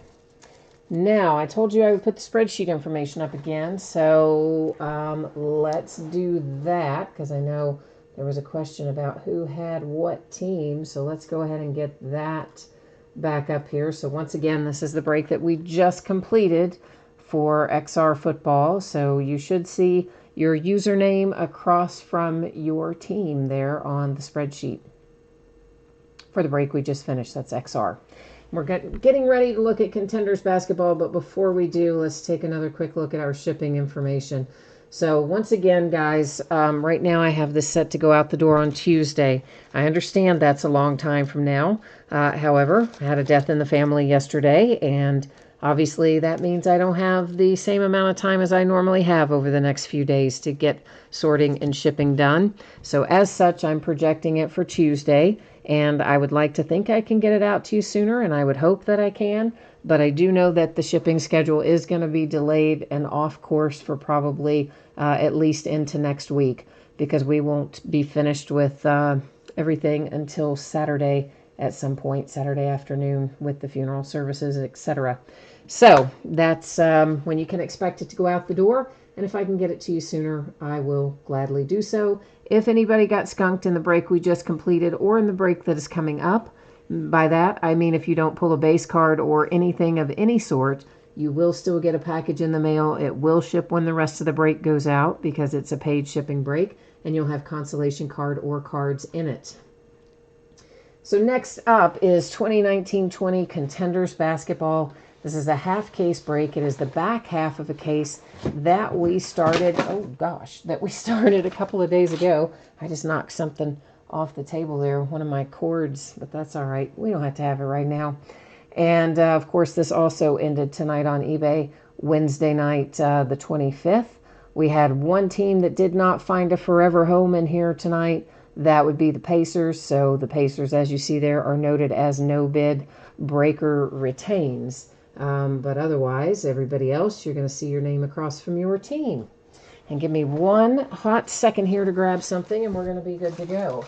Now, I told you I would put the spreadsheet information up again. So let's do that, because I know there was a question about who had what team, so let's go ahead and get that back up here. So once again, this is the break that we just completed for XR Football. So you should see your username across from your team there on the spreadsheet for the break we just finished. That's XR. We're getting ready to look at Contenders basketball, but before we do, let's take another quick look at our shipping information. So once again, guys, right now I have this set to go out the door on Tuesday. I understand that's a long time from now. However, I had a death in the family yesterday, and obviously that means I don't have the same amount of time as I normally have over the next few days to get sorting and shipping done. So as such, I'm projecting it for Tuesday, and I would like to think I can get it out to you sooner, and I would hope that I can. But I do know that the shipping schedule is going to be delayed and off course for probably at least into next week, because we won't be finished with everything until Saturday at some point, Saturday afternoon, with the funeral services, etc. So that's when you can expect it to go out the door. And if I can get it to you sooner, I will gladly do so. If anybody got skunked in the break we just completed or in the break that is coming up, by that I mean if you don't pull a base card or anything of any sort, you will still get a package in the mail. It will ship when the rest of the break goes out because it's a paid shipping break, and you'll have consolation card or cards in it. So next up is 2019-20 Contenders Basketball. This is a half case break. It is the back half of a case that we started, that we started a couple of days ago. I just knocked something off the table there, one of my cords, but that's all right. We don't have to have it right now. And of course, this also ended tonight on eBay, Wednesday night, the 25th. We had one team that did not find a forever home in here tonight. That would be the Pacers. So the Pacers, as you see there, are noted as no bid. Breaker retains. But otherwise, everybody else, you're going to see your name across from your team. And give me one hot second here to grab something, and we're going to be good to go.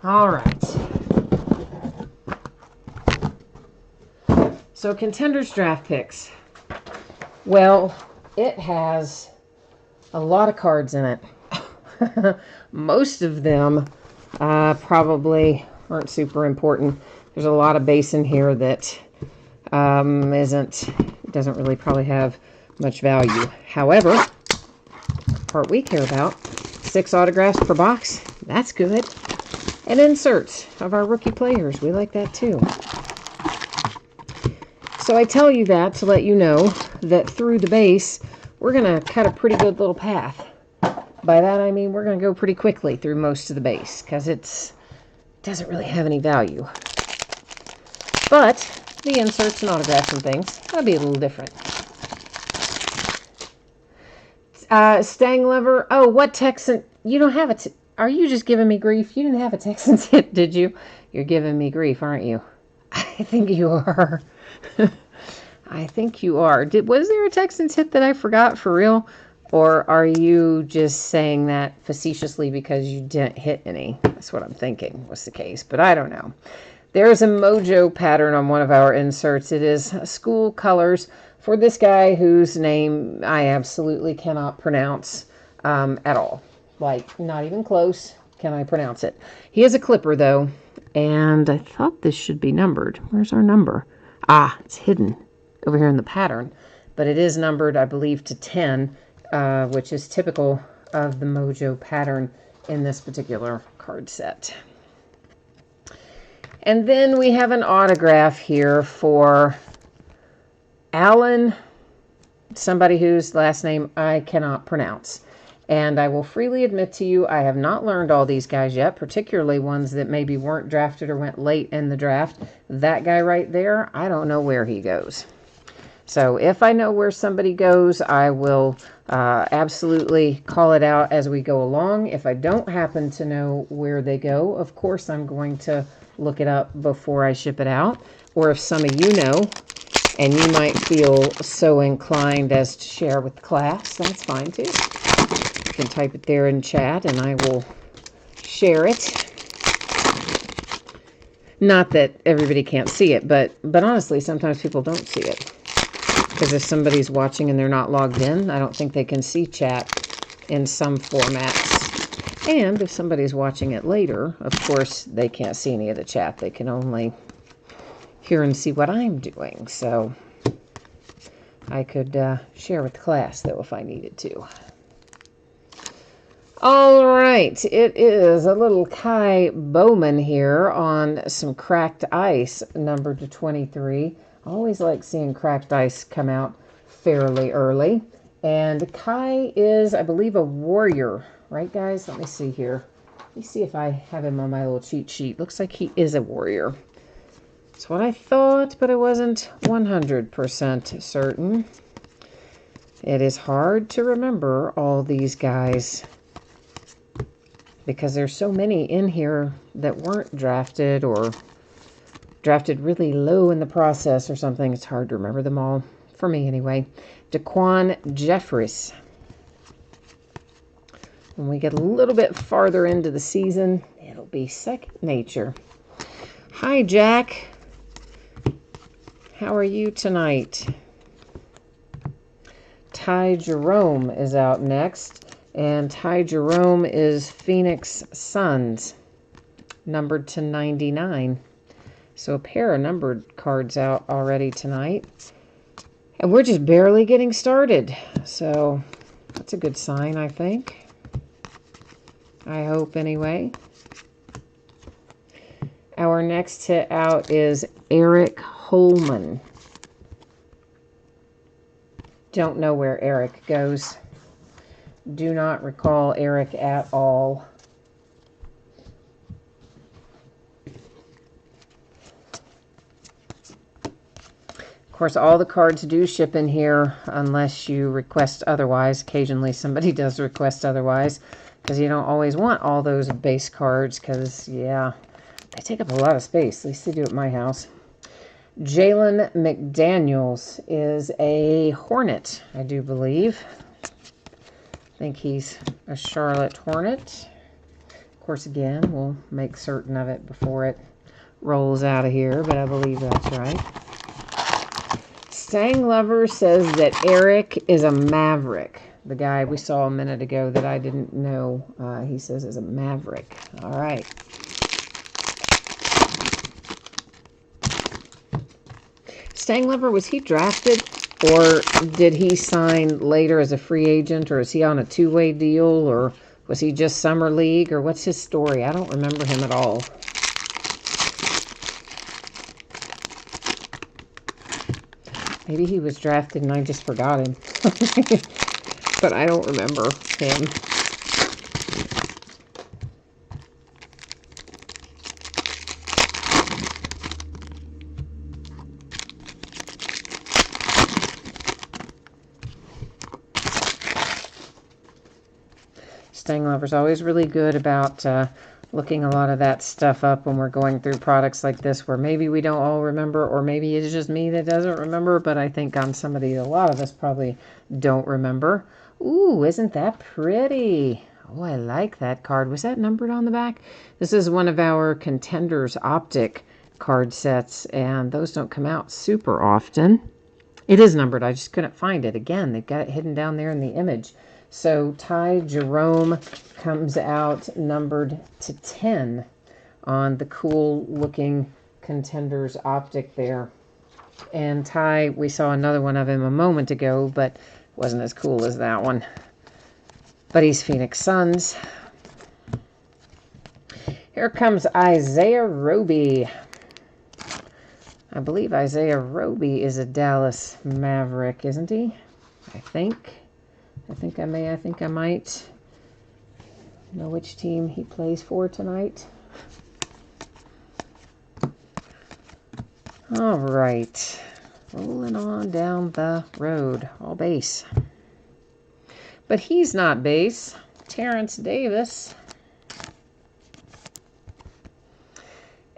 All right. So Contenders draft picks. Well, it has a lot of cards in it. Most of them probably aren't super important. There's a lot of base in here that doesn't really probably have much value. However, the part we care about, 6 autographs per box. That's good. And inserts of our rookie players. We like that too. So I tell you that to let you know that through the base, we're going to cut a pretty good little path. By that I mean we're going to go pretty quickly through most of the base because it doesn't really have any value. But the inserts and autographs and things, that'll be a little different. Stang Lever. Oh, what Texan? You don't have it. Are you just giving me grief? You didn't have a Texans hit, did you? You're giving me grief, aren't you? I think you are. I think you are. Was there a Texans hit that I forgot for real? Or are you just saying that facetiously because you didn't hit any? That's what I'm thinking was the case, but I don't know. There's a mojo pattern on one of our inserts. It is school colors for this guy whose name I absolutely cannot pronounce at all. Like, not even close can I pronounce it. He is a Clipper, though, and I thought this should be numbered. Where's our number? Ah, it's hidden over here in the pattern, but it is numbered, I believe, to 10, which is typical of the mojo pattern in this particular card set. And then we have an autograph here for Alan, somebody whose last name I cannot pronounce. And I will freely admit to you, I have not learned all these guys yet, particularly ones that maybe weren't drafted or went late in the draft. That guy right there, I don't know where he goes. So if I know where somebody goes, I will absolutely call it out as we go along. If I don't happen to know where they go, of course I'm going to look it up before I ship it out. Or if some of you know, and you might feel so inclined as to share with the class, that's fine too. You can type it there in chat and I will share it. Not that everybody can't see it, but honestly, sometimes people don't see it. Because if somebody's watching and they're not logged in, I don't think they can see chat in some formats. And if somebody's watching it later, of course, they can't see any of the chat. They can only hear and see what I'm doing. So I could share with the class, though, if I needed to. All right, it is a little Kai Bowman here on some cracked ice, numbered to 23. I always like seeing cracked ice come out fairly early. And Kai is, I believe, a warrior. Right, guys? Let me see here. Let me see if I have him on my little cheat sheet. Looks like he is a warrior. That's what I thought, but I wasn't 100% certain. It is hard to remember all these guys because there's so many in here that weren't drafted or drafted really low in the process or something. It's hard to remember them all, for me anyway. Daquan Jeffries. When we get a little bit farther into the season, it'll be second nature. Hi, Jack. How are you tonight? Ty Jerome is out next, and Ty Jerome is Phoenix Suns, numbered to 99. So a pair of numbered cards out already tonight. And we're just barely getting started. So that's a good sign, I think. I hope, anyway. Our next hit out is Eric Holman. Don't know where Eric goes. Do not recall Eric at all. Of course, all the cards do ship in here unless you request otherwise. Occasionally somebody does request otherwise, because you don't always want all those base cards, because, yeah, they take up a lot of space. At least they do at my house. Jalen McDaniels is a Hornet, I do believe. I think he's a Charlotte Hornet. Of course, again, we'll make certain of it before it rolls out of here, but I believe that's right. Stang Lover says that Eric is a Maverick. The guy we saw a minute ago that I didn't know, he says is a Maverick. All right. Stang Lover, was he drafted, or did he sign later as a free agent, or is he on a two-way deal, or was he just summer league, or what's his story? I don't remember him at all. Maybe he was drafted and I just forgot him. But I don't remember him. Stang Lover's always really good about looking a lot of that stuff up when we're going through products like this, where maybe we don't all remember, or maybe it's just me that doesn't remember, but I think on somebody, a lot of us probably don't remember. Ooh, isn't that pretty? Oh, I like that card. Was that numbered on the back? This is one of our Contenders Optic card sets, and those don't come out super often. It is numbered. I just couldn't find it. Again, they've got it hidden down there in the image. So Ty Jerome comes out numbered to 10 on the cool looking Contenders Optic there. And Ty, we saw another one of him a moment ago, but wasn't as cool as that one. But he's Phoenix Suns. Here comes Isaiah Roby. I believe Isaiah Roby is a Dallas Maverick, isn't he? I think I might know which team he plays for tonight. All right. Rolling on down the road. All base. But he's not base. Terrence Davis.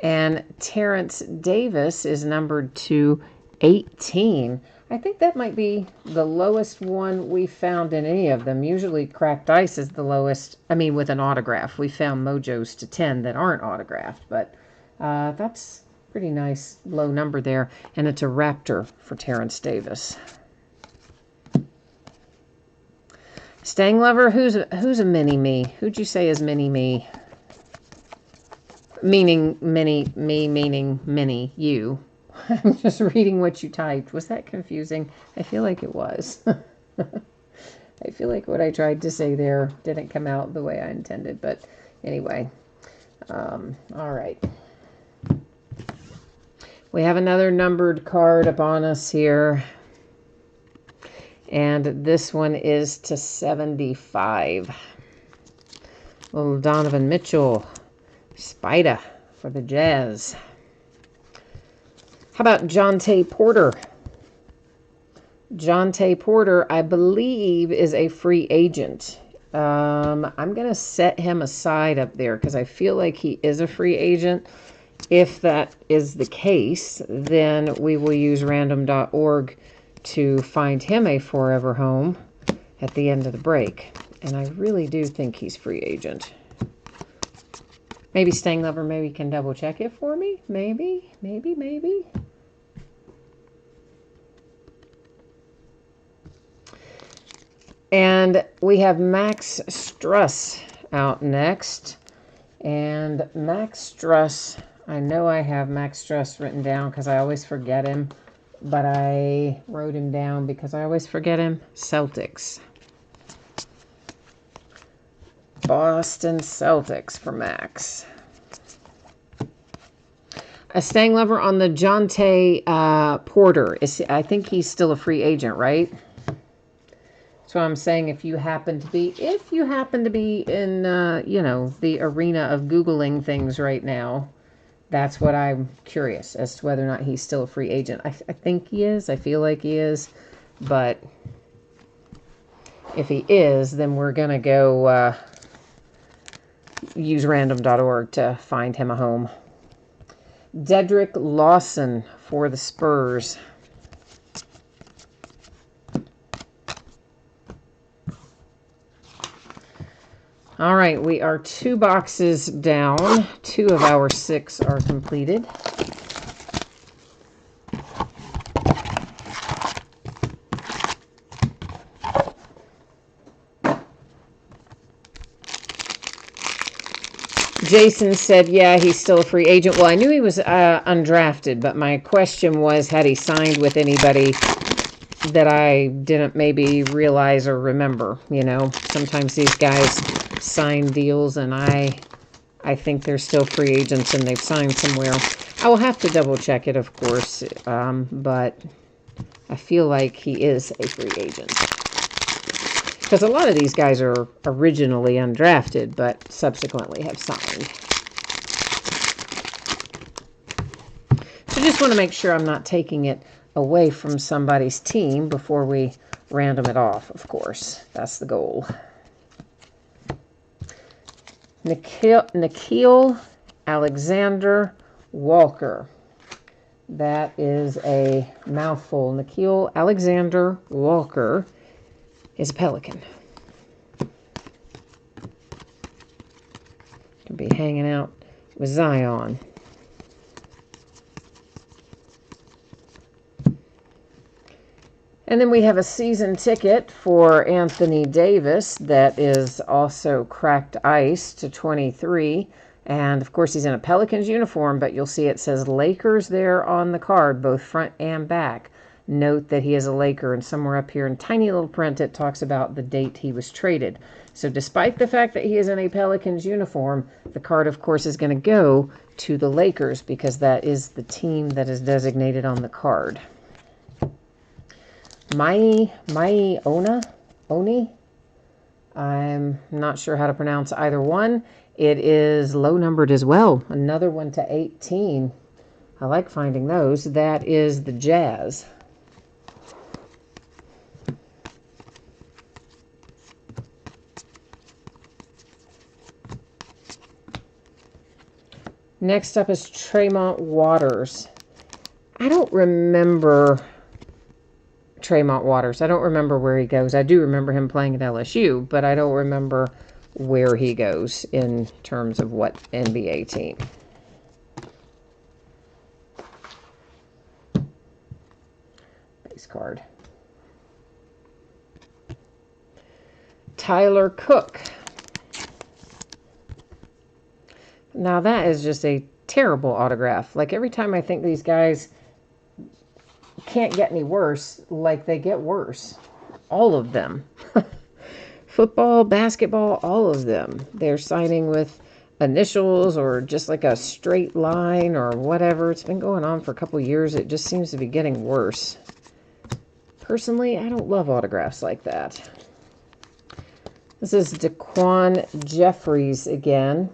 And Terrence Davis is numbered to 18. I think that might be the lowest one we found in any of them. Usually Cracked Ice is the lowest. I mean, with an autograph. We found Mojos to 10 that aren't autographed. But that's pretty nice low number there. And it's a Raptor for Terrence Davis. Stang Lover, who's a mini-me? Who'd you say is mini-me? Meaning mini-me, meaning mini, you. I'm just reading what you typed. Was that confusing? I feel like it was. I feel like what I tried to say there didn't come out the way I intended. But anyway. All right. We have another numbered card upon us here. And this one is to 75. Little Donovan Mitchell. Spider for the Jazz. How about Jonte Porter? Jonte Porter, I believe, is a free agent. I'm going to set him aside up there because I feel like he is a free agent. If that is the case, then we will use random.org to find him a forever home at the end of the break. And I really do think he's free agent. Maybe Stang Lover maybe can double check it for me. Maybe. And we have Max Struss out next. And Max Struss, I know I have Max Struss written down because I always forget him. But I wrote him down because I always forget him. Celtics. Boston Celtics for Max. A Stang Lover on the Jonte Porter. I think he's still a free agent, right? So I'm saying if you happen to be in, the arena of Googling things right now, that's what I'm curious as to whether or not he's still a free agent. I think he is. I feel like he is. But if he is, then we're going to go use random.org to find him a home. Dedrick Lawson for the Spurs. All right, we are 2 boxes down. 2 of our 6 are completed. Jason said, yeah, he's still a free agent. Well, I knew he was undrafted, but my question was, had he signed with anybody that I didn't maybe realize or remember? Sometimes these guys sign deals, and I think they're still free agents and they've signed somewhere. I will have to double check it, of course, but I feel like he is a free agent. Because a lot of these guys are originally undrafted, but subsequently have signed. So just want to make sure I'm not taking it away from somebody's team before we random it off, of course. That's the goal. Nikhil Alexander Walker. That is a mouthful. Nikhil Alexander Walker is a Pelican. Could be hanging out with Zion. And then we have a season ticket for Anthony Davis that is also cracked ice to 23. And, of course, he's in a Pelicans uniform, but you'll see it says Lakers there on the card, both front and back. Note that he is a Laker, and somewhere up here in tiny little print it talks about the date he was traded. So despite the fact that he is in a Pelicans uniform, the card, of course, is going to go to the Lakers because that is the team that is designated on the card. Oni? I'm not sure how to pronounce either one. It is low numbered as well. Another one to 18. I like finding those. That is the Jazz. Next up is Tremont Waters. I don't remember Tremont Waters. I don't remember where he goes. I do remember him playing at LSU, but I don't remember where he goes in terms of what NBA team. Base card. Tyler Cook. Now that is just a terrible autograph. Like every time I think these guys can't get any worse, like they get worse. All of them. Football, basketball, all of them. They're signing with initials or just like a straight line or whatever. It's been going on for a couple years. It just seems to be getting worse. Personally, I don't love autographs like that. This is Daquan Jeffries again.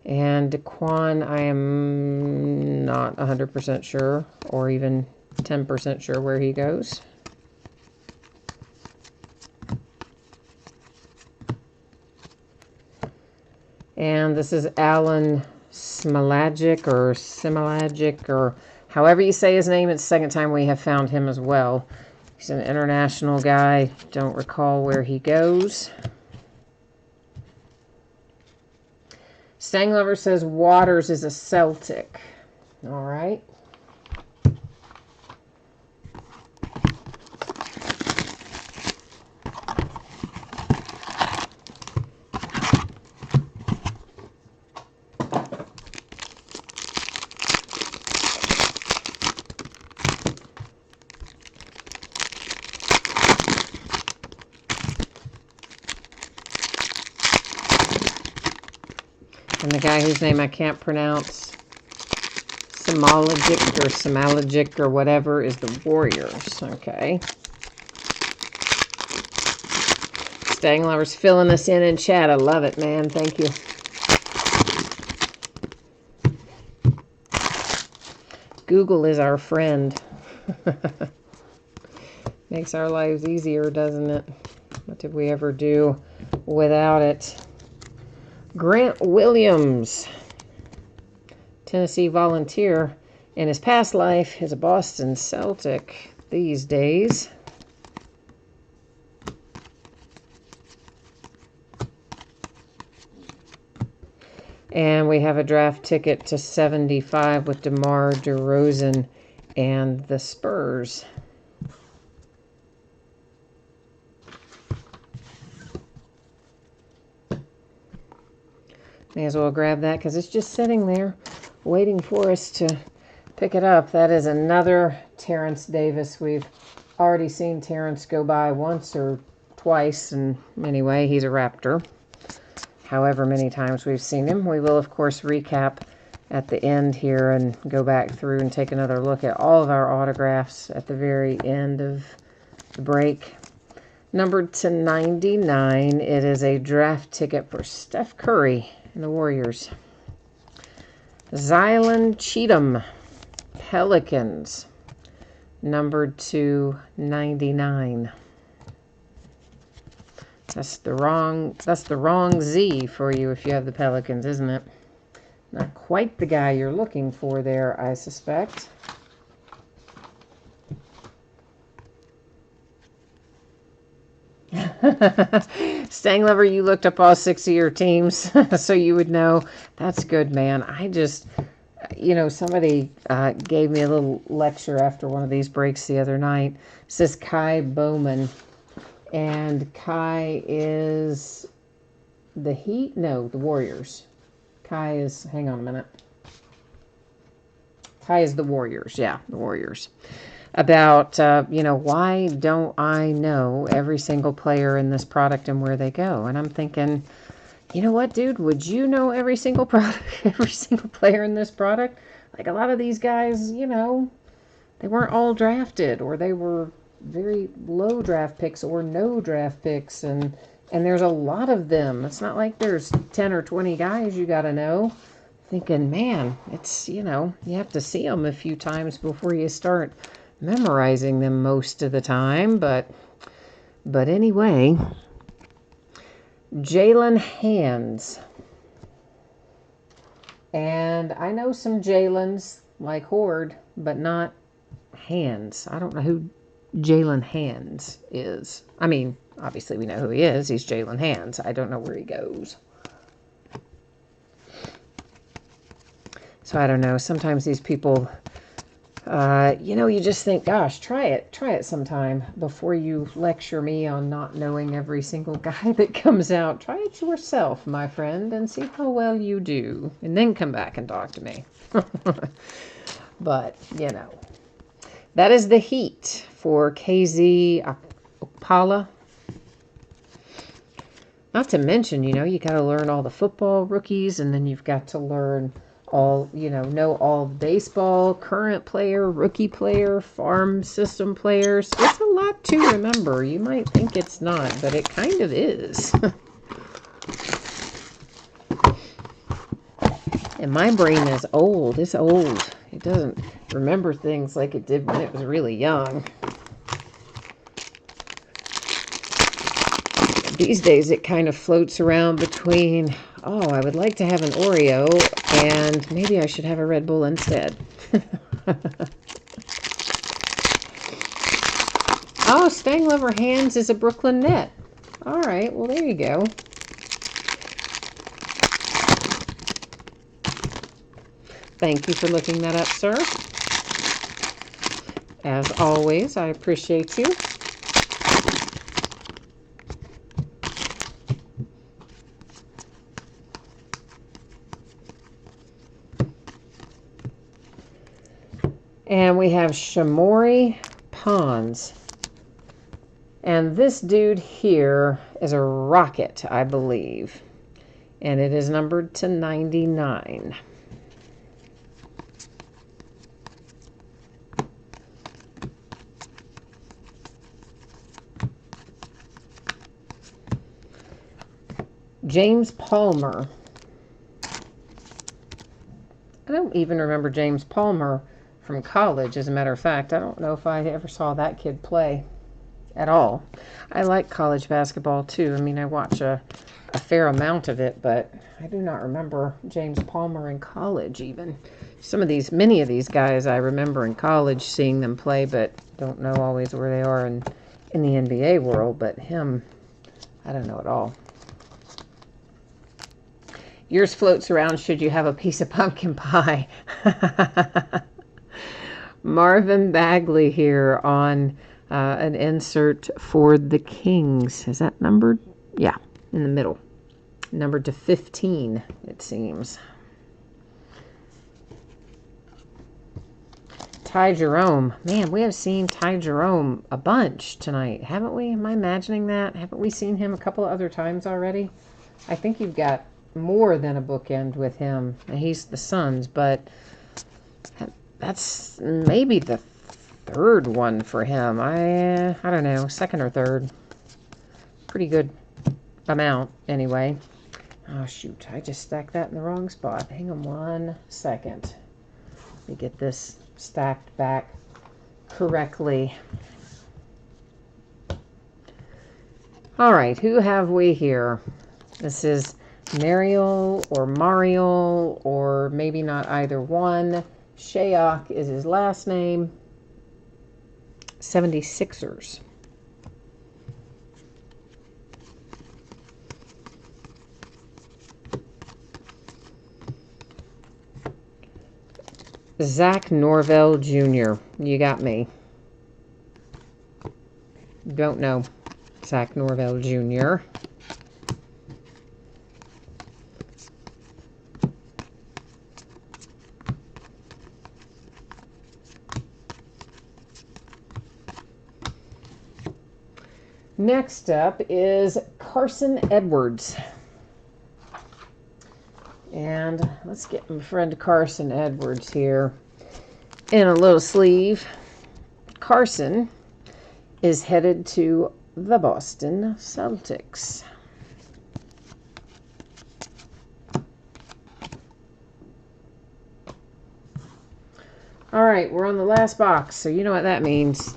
And Daquan, I am not 100% sure or even 10% sure where he goes. And this is Alan Smalagic or Simalagic or however you say his name. It's the second time we have found him as well. He's an international guy. Don't recall where he goes. Stang Lover says Waters is a Celtic. All right. And the guy whose name I can't pronounce, Simalagic or whatever, is the Warriors. Okay. Stang Lover's filling us in chat. I love it, man. Thank you. Google is our friend. Makes our lives easier, doesn't it? What did we ever do without it? Grant Williams, Tennessee Volunteer. In his past life, is a Boston Celtic these days. And we have a draft ticket to 75 with DeMar DeRozan and the Spurs. May as well grab that because it's just sitting there waiting for us to pick it up. That is another Terrence Davis. We've already seen Terrence go by once or twice, and anyway, he's a Raptor. However many times we've seen him. We will, of course, recap at the end here and go back through and take another look at all of our autographs at the very end of the break. Numbered to 99, it is a draft ticket for Steph Curry and the Warriors. Zylan Cheatham, Pelicans, numbered to 99. That's the wrong Z for you if you have the Pelicans, isn't it? Not quite the guy you're looking for there, I suspect. Stang Lover, you looked up all 6 of your teams, so you would know. That's good, man. I just, somebody gave me a little lecture after one of these breaks the other night. It says Kai Bowman. And Kai is the Heat? No, the Warriors. Kai is, hang on a minute. Kai is the Warriors. Yeah, the Warriors. About, why don't I know every single player in this product and where they go? And I'm thinking, you know what, dude? Would you know every single product, every single player in this product? Like a lot of these guys, they weren't all drafted, or they were very low draft picks or no draft picks, and there's a lot of them. It's not like there's 10 or 20 guys you got to know. Thinking, man, it's, you have to see them a few times before you start memorizing them most of the time. But anyway, Jalen Hands. And I know some Jalens like Horde, but not Hands. I don't know who Jalen Hands is. I mean, obviously we know who he is. He's Jalen Hands. I don't know where he goes. So I don't know. Sometimes these people, you just think, gosh, try it sometime before you lecture me on not knowing every single guy that comes out. Try it yourself, my friend, and see how well you do. And then come back and talk to me. But, that is the Heat for KZ Okpala. Not to mention, you got to learn all the football rookies, and then you've got to learn all, know all the baseball, current player, rookie player, farm system players. It's a lot to remember. You might think it's not, but it kind of is. And my brain is old. It's old. It doesn't remember things like it did when it was really young. These days it kind of floats around between Oh, I would like to have an Oreo, and maybe I should have a Red Bull instead. Oh, Staying Lover Hands is a Brooklyn Net. All right, well, there you go. Thank you for looking that up, sir. As always, I appreciate you. And we have Shamori Pons. And this dude here is a Rocket, I believe. And it is numbered to 99. James Palmer. I don't even remember James Palmer from college, as a matter of fact. I don't know if I ever saw that kid play at all. I like college basketball too. I mean, I watch a fair amount of it, but I do not remember James Palmer in college even. Many of these guys I remember in college seeing them play, but don't know always where they are in the NBA world, but him, I don't know at all. Yours floats around should you have a piece of pumpkin pie. Marvin Bagley here on an insert for the Kings. Is that numbered? Yeah, in the middle. Numbered to 15, it seems. Ty Jerome. Man, we have seen Ty Jerome a bunch tonight, haven't we? Am I imagining that? Haven't we seen him a couple of other times already? I think you've got more than a bookend with him. He's the Suns, but that's maybe the third one for him. I don't know, second or third. Pretty good amount, anyway. Oh, shoot, I just stacked that in the wrong spot. Hang on 1 second. Let me get this stacked back correctly. All right, who have we here? This is Mariel or Mariel, or maybe not either one. Shayok is his last name. 76ers. Zach Norvell Jr. You got me. Don't know Zach Norvell Jr. Next up is Carson Edwards. And let's get my friend Carson Edwards here in a little sleeve. Carson is headed to the Boston Celtics. All right, we're on the last box, so you know what that means.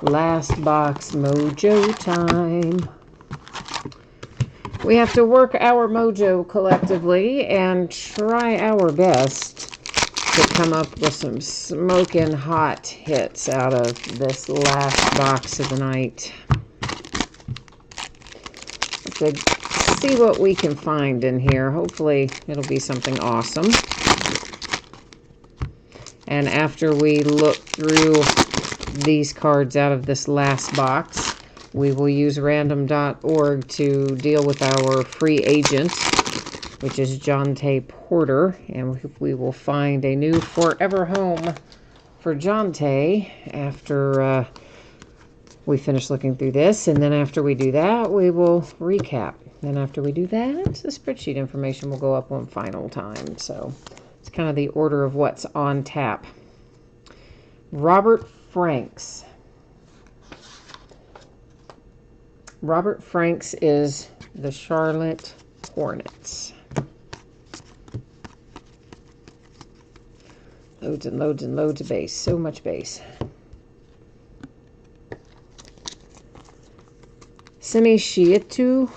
Last box mojo time. We have to work our mojo collectively and try our best to come up with some smoking hot hits out of this last box of the night. Let's see what we can find in here. Hopefully it'll be something awesome. And after we look through these cards out of this last box, we will use random.org to deal with our free agent, which is Jonte Porter, and we will find a new forever home for Jonte after we finish looking through this. And then after we do that, we will recap. Then after we do that, the spreadsheet information will go up one final time. So it's kind of the order of what's on tap. Robert Franks. Robert Franks is the Charlotte Hornets. Loads and loads and loads of base. So much base. Semi Shietu.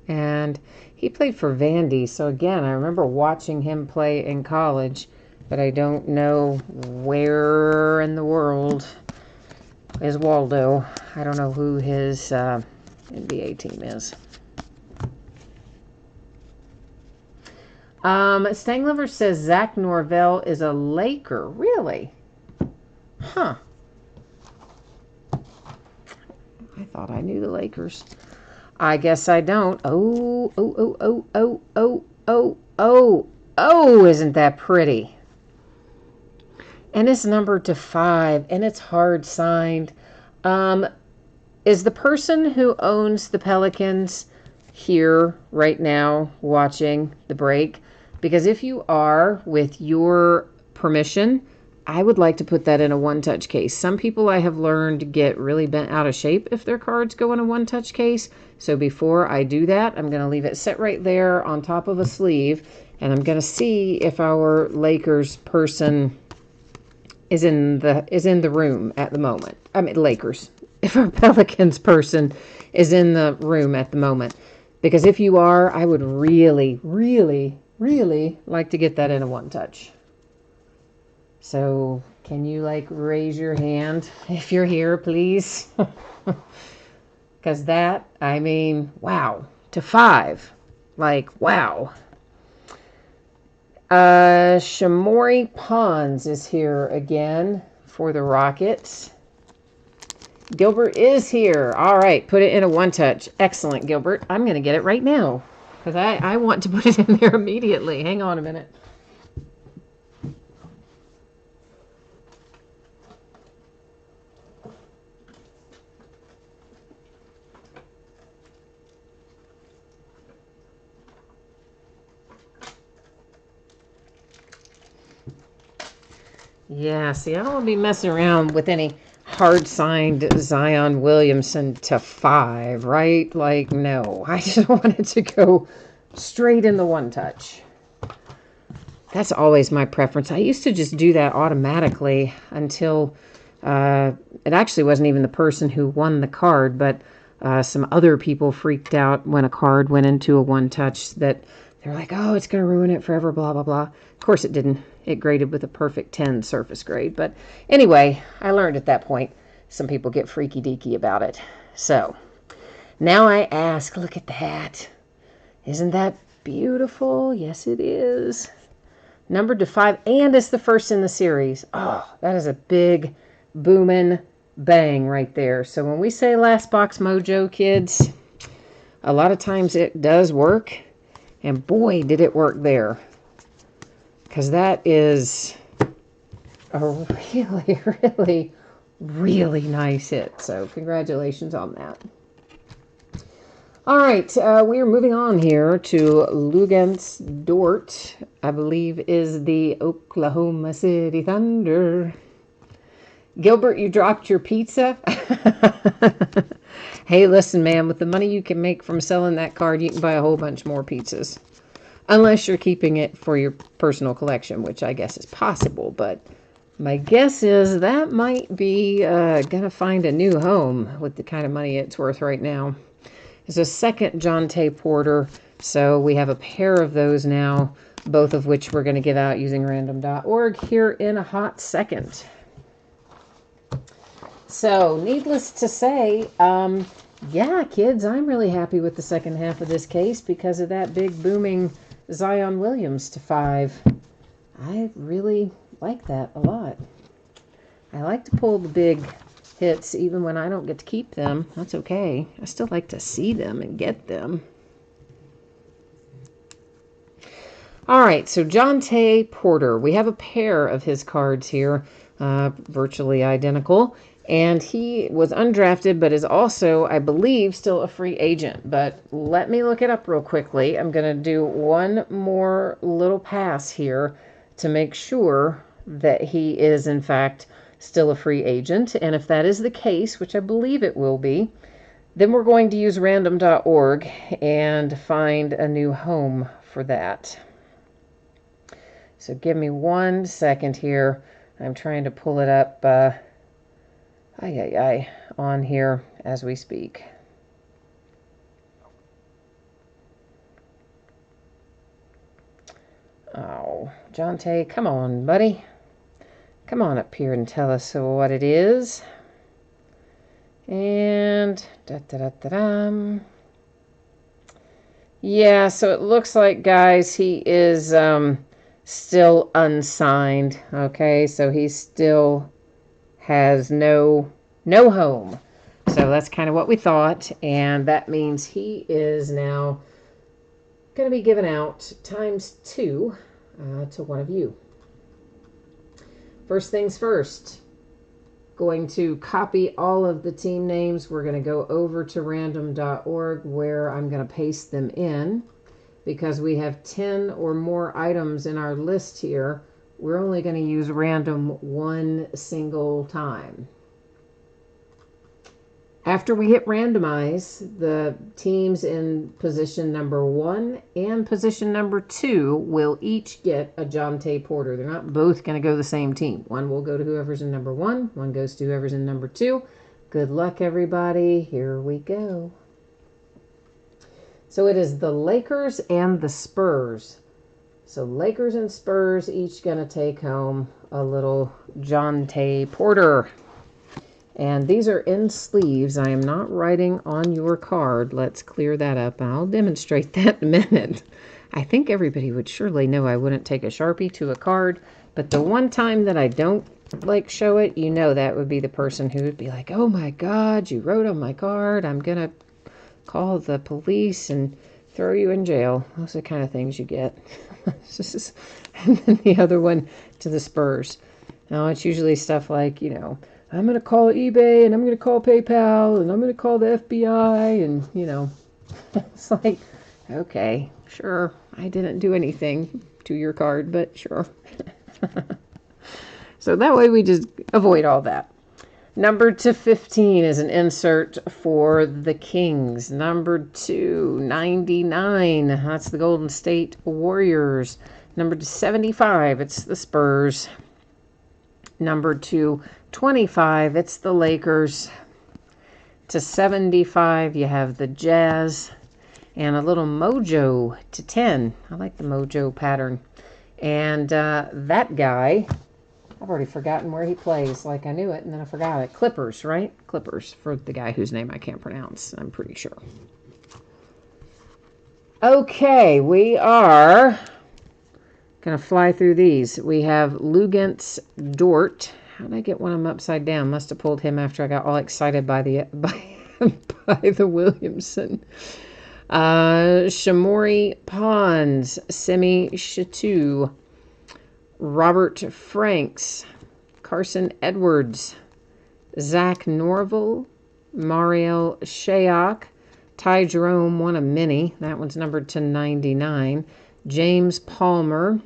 And He played for Vandy, so again, I remember watching him play in college, but I don't know where in the world is Waldo. I don't know who his NBA team is. Stanglover says Zach Norvell is a Laker. Really? Huh. I thought I knew the Lakers. I guess I don't. Oh, isn't that pretty? And it's numbered to 5, and it's hard signed. Is the person who owns the Pelicans here right now watching the break? Because if you are, with your permission, I would like to put that in a one-touch case. Some people I have learned get really bent out of shape if their cards go in a one-touch case. So before I do that, I'm going to leave it set right there on top of a sleeve, and I'm going to see if our Lakers person is in the room at the moment. I mean, Lakers. If our Pelicans person is in the room at the moment. Because if you are, I would really, really, really like to get that in a one-touch. So, can you, raise your hand if you're here, please? Because that, I mean, wow. To 5. Wow. Shamori Pons is here again for the Rockets. Gilbert is here. All right, put it in a one-touch. Excellent, Gilbert. I'm going to get it right now because I want to put it in there immediately. Hang on a minute. Yeah, see, I don't want to be messing around with any hard-signed Zion Williamson to 5, right? No. I just wanted to go straight in the one-touch. That's always my preference. I used to just do that automatically until it actually wasn't even the person who won the card, but some other people freaked out when a card went into a one-touch that they're like, oh, it's going to ruin it forever, blah, blah, blah. Of course it didn't. It graded with a perfect 10 surface grade. But anyway, I learned at that point some people get freaky-deaky about it. So now I ask, look at that. Isn't that beautiful? Yes, it is. Numbered to 5, and it's the first in the series. Oh, that is a big, booming bang right there. So when we say last box mojo, kids, a lot of times it does work. And boy, did it work there. Because that is a really, really, really nice hit. So congratulations on that. All right, we are moving on here to Lugens Dort, I believe is the Oklahoma City Thunder. Gilbert, you dropped your pizza? Hey, listen, man, with the money you can make from selling that card, you can buy a whole bunch more pizzas. Unless you're keeping it for your personal collection, which I guess is possible. But my guess is that might be going to find a new home with the kind of money it's worth right now. There's a second Jonte Porter, so we have a pair of those now, both of which we're going to give out using random.org here in a hot second. So, needless to say, yeah, kids, I'm really happy with the second half of this case because of that big booming Zion Williams to 5. I really like that a lot. I like to pull the big hits even when I don't get to keep them. That's okay. I still like to see them and get them. All right, so Jonte Porter. We have a pair of his cards here, virtually identical. And he was undrafted, but is also, I believe, still a free agent. But let me look it up real quickly. I'm going to do one more little pass here to make sure that he is, in fact, still a free agent. And if that is the case, which I believe it will be, then we're going to use random.org and find a new home for that. So give me 1 second here. I'm trying to pull it up on here as we speak. Oh, Jonte, come on, buddy. Come on up here and tell us what it is. And yeah, so it looks like, guys, he is still unsigned. Okay, so he still has no home. So that's kind of what we thought, and that means he is now going to be given out ×2 to one of you. First things first, going to copy all of the team names. We're going to go over to random.org where I'm going to paste them in. Because we have 10 or more items in our list here, we're only going to use random one single time. After we hit randomize, the teams in position number 1 and position number 2 will each get a Jonte Porter. They're not both going to go the same team. One will go to whoever's in number 1, one goes to whoever's in number 2. Good luck, everybody. Here we go. So it is the Lakers and the Spurs. So Lakers and Spurs each going to take home a little Jonte Porter. And these are in sleeves. I am not writing on your card. Let's clear that up. I'll demonstrate that in a minute. I think everybody would surely know I wouldn't take a Sharpie to a card. But the one time that I don't show it, you know that would be the person who would be like, oh my God, you wrote on my card. I'm going to call the police and throw you in jail. Those are the kind of things you get. And then the other one to the Spurs. Now, it's usually stuff like, I'm going to call eBay, and I'm going to call PayPal, and I'm going to call the FBI, and, it's like, okay, sure, I didn't do anything to your card, but sure. So that way we just avoid all that. Number 215 is an insert for the Kings. Number 299, that's the Golden State Warriors. Number 275, it's the Spurs. Number 225, it's the Lakers. To 75, you have the Jazz. And a little mojo to 10. I like the mojo pattern. And that guy, I've already forgotten where he plays. Like I knew it, and then I forgot it. Clippers, right? Clippers, for the guy whose name I can't pronounce, I'm pretty sure. Okay, we are going to fly through these. We have Lugans Dort. How did I get one of them upside down? Must have pulled him after I got all excited by the Williamson. Shamori Pons, Semi Shatu, Robert Franks, Carson Edwards, Zach Norville, Mariel Shayok, Ty Jerome, one of many. That one's numbered to 99. James Palmer,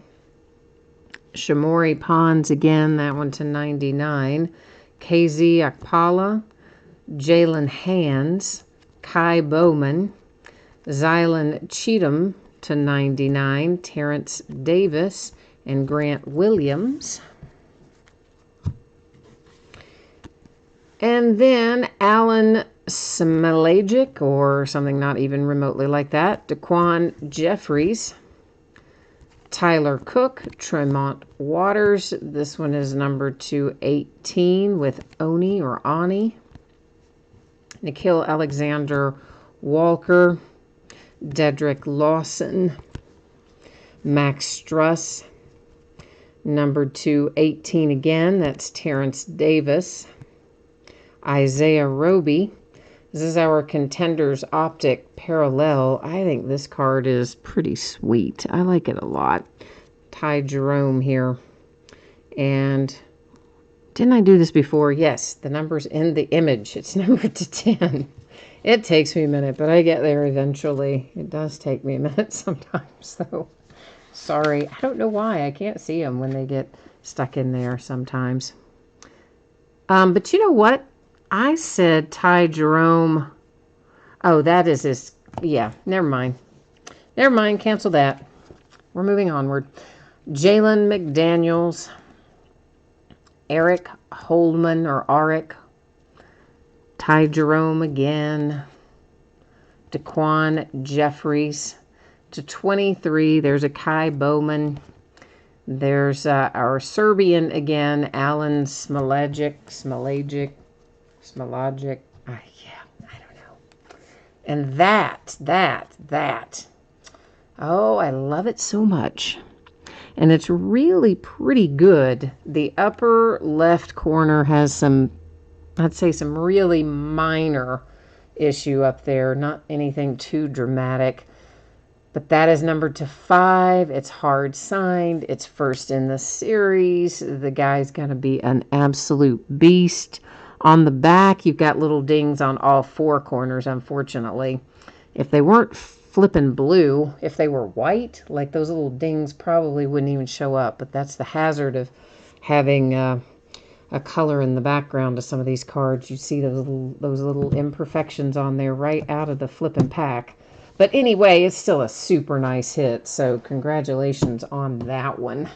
Shamori Pons again, that one to 99. KZ Akpala, Jalen Hands, Kai Bowman, Zylan Cheatham to 99. Terrence Davis and Grant Williams. And then Alan Smelagic, or something not even remotely like that. Daquan Jeffries. Tyler Cook, Tremont Waters. This one is numbered to 18 with Oni or Ani. Nikhil Alexander Walker. Dedrick Lawson. Max Struss. Numbered to 18 again. That's Terrence Davis. Isaiah Roby. This is our Contenders Optic Parallel. I think this card is pretty sweet. I like it a lot. Ty Jerome here. And didn't I do this before? Yes, the number's in the image. It's numbered to 10. It takes me a minute, but I get there eventually. It does take me a minute sometimes, though. Sorry. I don't know why. I can't see them when they get stuck in there sometimes. But you know what? I said Ty Jerome. Oh, that is his. Yeah, never mind. Never mind. Cancel that. We're moving onward. Jalen McDaniels. Eric Holdman or Arik. Ty Jerome again. Daquan Jeffries. To 23, there's a Kai Bowman. There's our Serbian again, Alan Smalagic. Yeah, I don't know. And that. Oh, I love it so much. And it's really pretty good. The upper left corner has some, I'd say, some really minor issue up there. Not anything too dramatic. But that is numbered to 5. It's hard signed. It's first in the series. The guy's going to be an absolute beast. On the back, you've got little dings on all 4 corners, unfortunately. If they weren't flippin' blue, if they were white, like those little dings probably wouldn't even show up. But that's the hazard of having a color in the background of some of these cards. You see those little imperfections on there right out of the flippin' pack. But anyway, it's still a super nice hit, so congratulations on that one.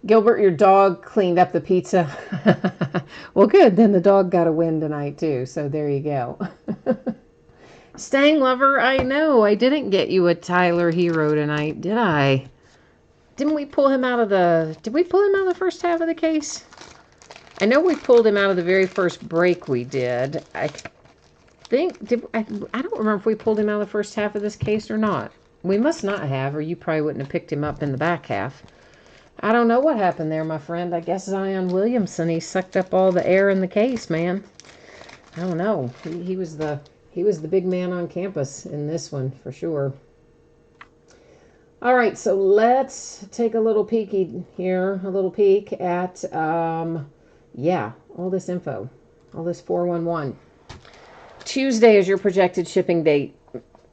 Gilbert, your dog cleaned up the pizza. Well, good. Then the dog got a win tonight, too, so there you go. Stang Lover, I know. I didn't get you a Tyler Hero tonight, did I? Didn't we pull him out of the... Did we pull him out of the first half of the case? I know we pulled him out of the very first break we did. I don't remember if we pulled him out of the first half of this case or not. We must not have, or you probably wouldn't have picked him up in the back half. I don't know what happened there, my friend. I guess Zion Williamson, he sucked up all the air in the case, man. I don't know. He was the big man on campus in this one for sure. All right, so let's take a little peek at all this info, all this 411. Tuesday is your projected shipping date.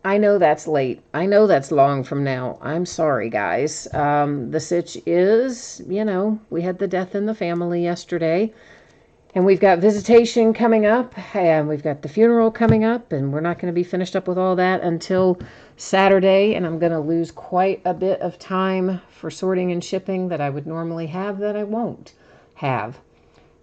I know that's late. I know that's long from now. I'm sorry, guys. The sitch is, we had the death in the family yesterday. And we've got visitation coming up. And we've got the funeral coming up. And we're not going to be finished up with all that until Saturday. And I'm going to lose quite a bit of time for sorting and shipping that I would normally have that I won't have.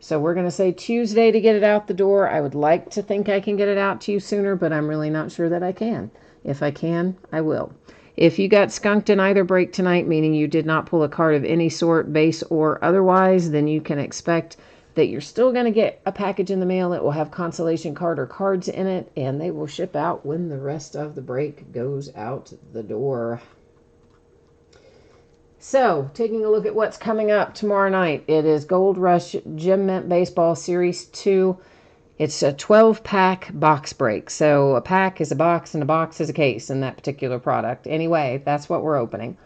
So we're going to say Tuesday to get it out the door. I would like to think I can get it out to you sooner, but I'm really not sure that I can. If I can, I will. If you got skunked in either break tonight, meaning you did not pull a card of any sort, base or otherwise, then you can expect that you're still going to get a package in the mail that will have consolation card or cards in it, and they will ship out when the rest of the break goes out the door. So, taking a look at what's coming up tomorrow night. It is Gold Rush Gem Mint Baseball Series 2. It's a 12-pack box break. So, a pack is a box and a box is a case in that particular product. Anyway, that's what we're opening.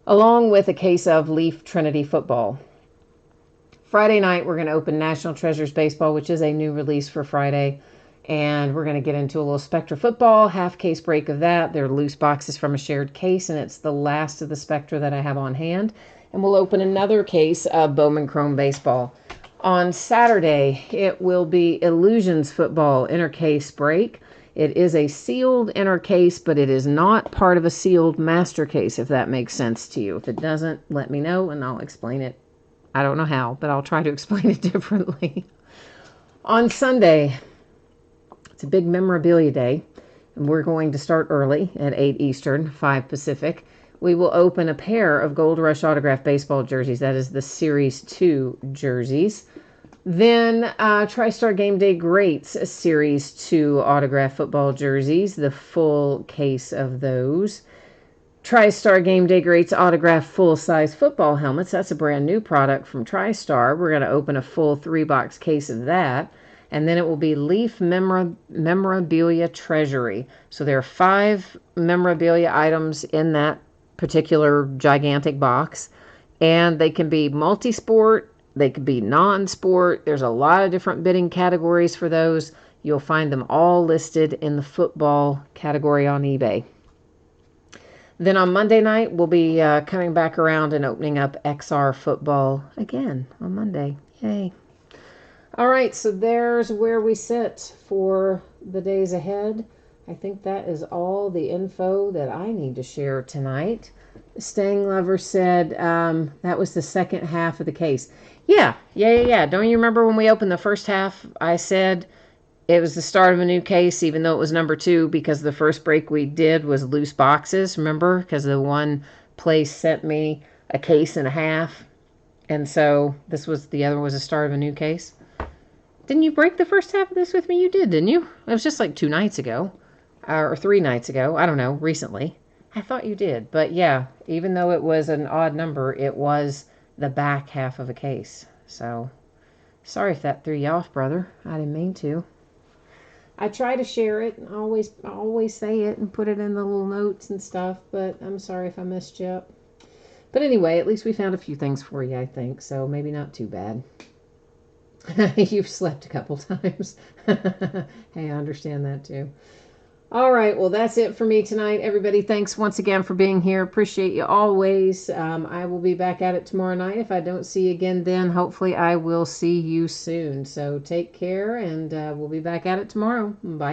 Along with a case of Leaf Trinity Football. Friday night, we're going to open National Treasures Baseball, which is a new release for Friday. And we're going to get into a little Spectra football, half case break of that. They're loose boxes from a shared case, and it's the last of the Spectra that I have on hand. And we'll open another case of Bowman Chrome baseball. On Saturday, it will be Illusions football inner case break. It is a sealed inner case, but it is not part of a sealed master case, if that makes sense to you. If it doesn't, let me know, and I'll explain it. I don't know how, but I'll try to explain it differently. On Sunday, it's a big memorabilia day, and we're going to start early at 8 Eastern, 5 Pacific. We will open a pair of Gold Rush autographed baseball jerseys. That is the Series 2 jerseys. Then TriStar Game Day Greats Series 2 autographed football jerseys, the full case of those. TriStar Game Day Greats autographed full-size football helmets. That's a brand new product from TriStar. We're going to open a full 3-box case of that. And then it will be Leaf Memorabilia Treasury. So there are 5 memorabilia items in that particular gigantic box. And they can be multi-sport. They could be non-sport. There's a lot of different bidding categories for those. You'll find them all listed in the football category on eBay. Then on Monday night, we'll be coming back around and opening up XR football again on Monday. Yay. All right, so there's where we sit for the days ahead. I think that is all the info that I need to share tonight. Stang Lover said that was the second half of the case. Yeah. Don't you remember when we opened the first half, I said it was the start of a new case, even though it was number 2, because the first break we did was loose boxes, remember? Because the one place sent me a case and a half. And so the other was the start of a new case. Didn't you break the first half of this with me? You did, didn't you? It was just like 2 nights ago. Or 3 nights ago. I don't know, recently. I thought you did. But yeah, even though it was an odd number, it was the back half of a case. So, sorry if that threw you off, brother. I didn't mean to. I try to share it and always say it and put it in the little notes and stuff, but I'm sorry if I messed you up. But anyway, at least we found a few things for you, I think, so maybe not too bad. You've slept a couple times. Hey, I understand that too. All right, well, that's it for me tonight. Everybody, thanks once again for being here. Appreciate you always. I will be back at it tomorrow night. If I don't see you again then, hopefully I will see you soon. So take care, and we'll be back at it tomorrow. Bye.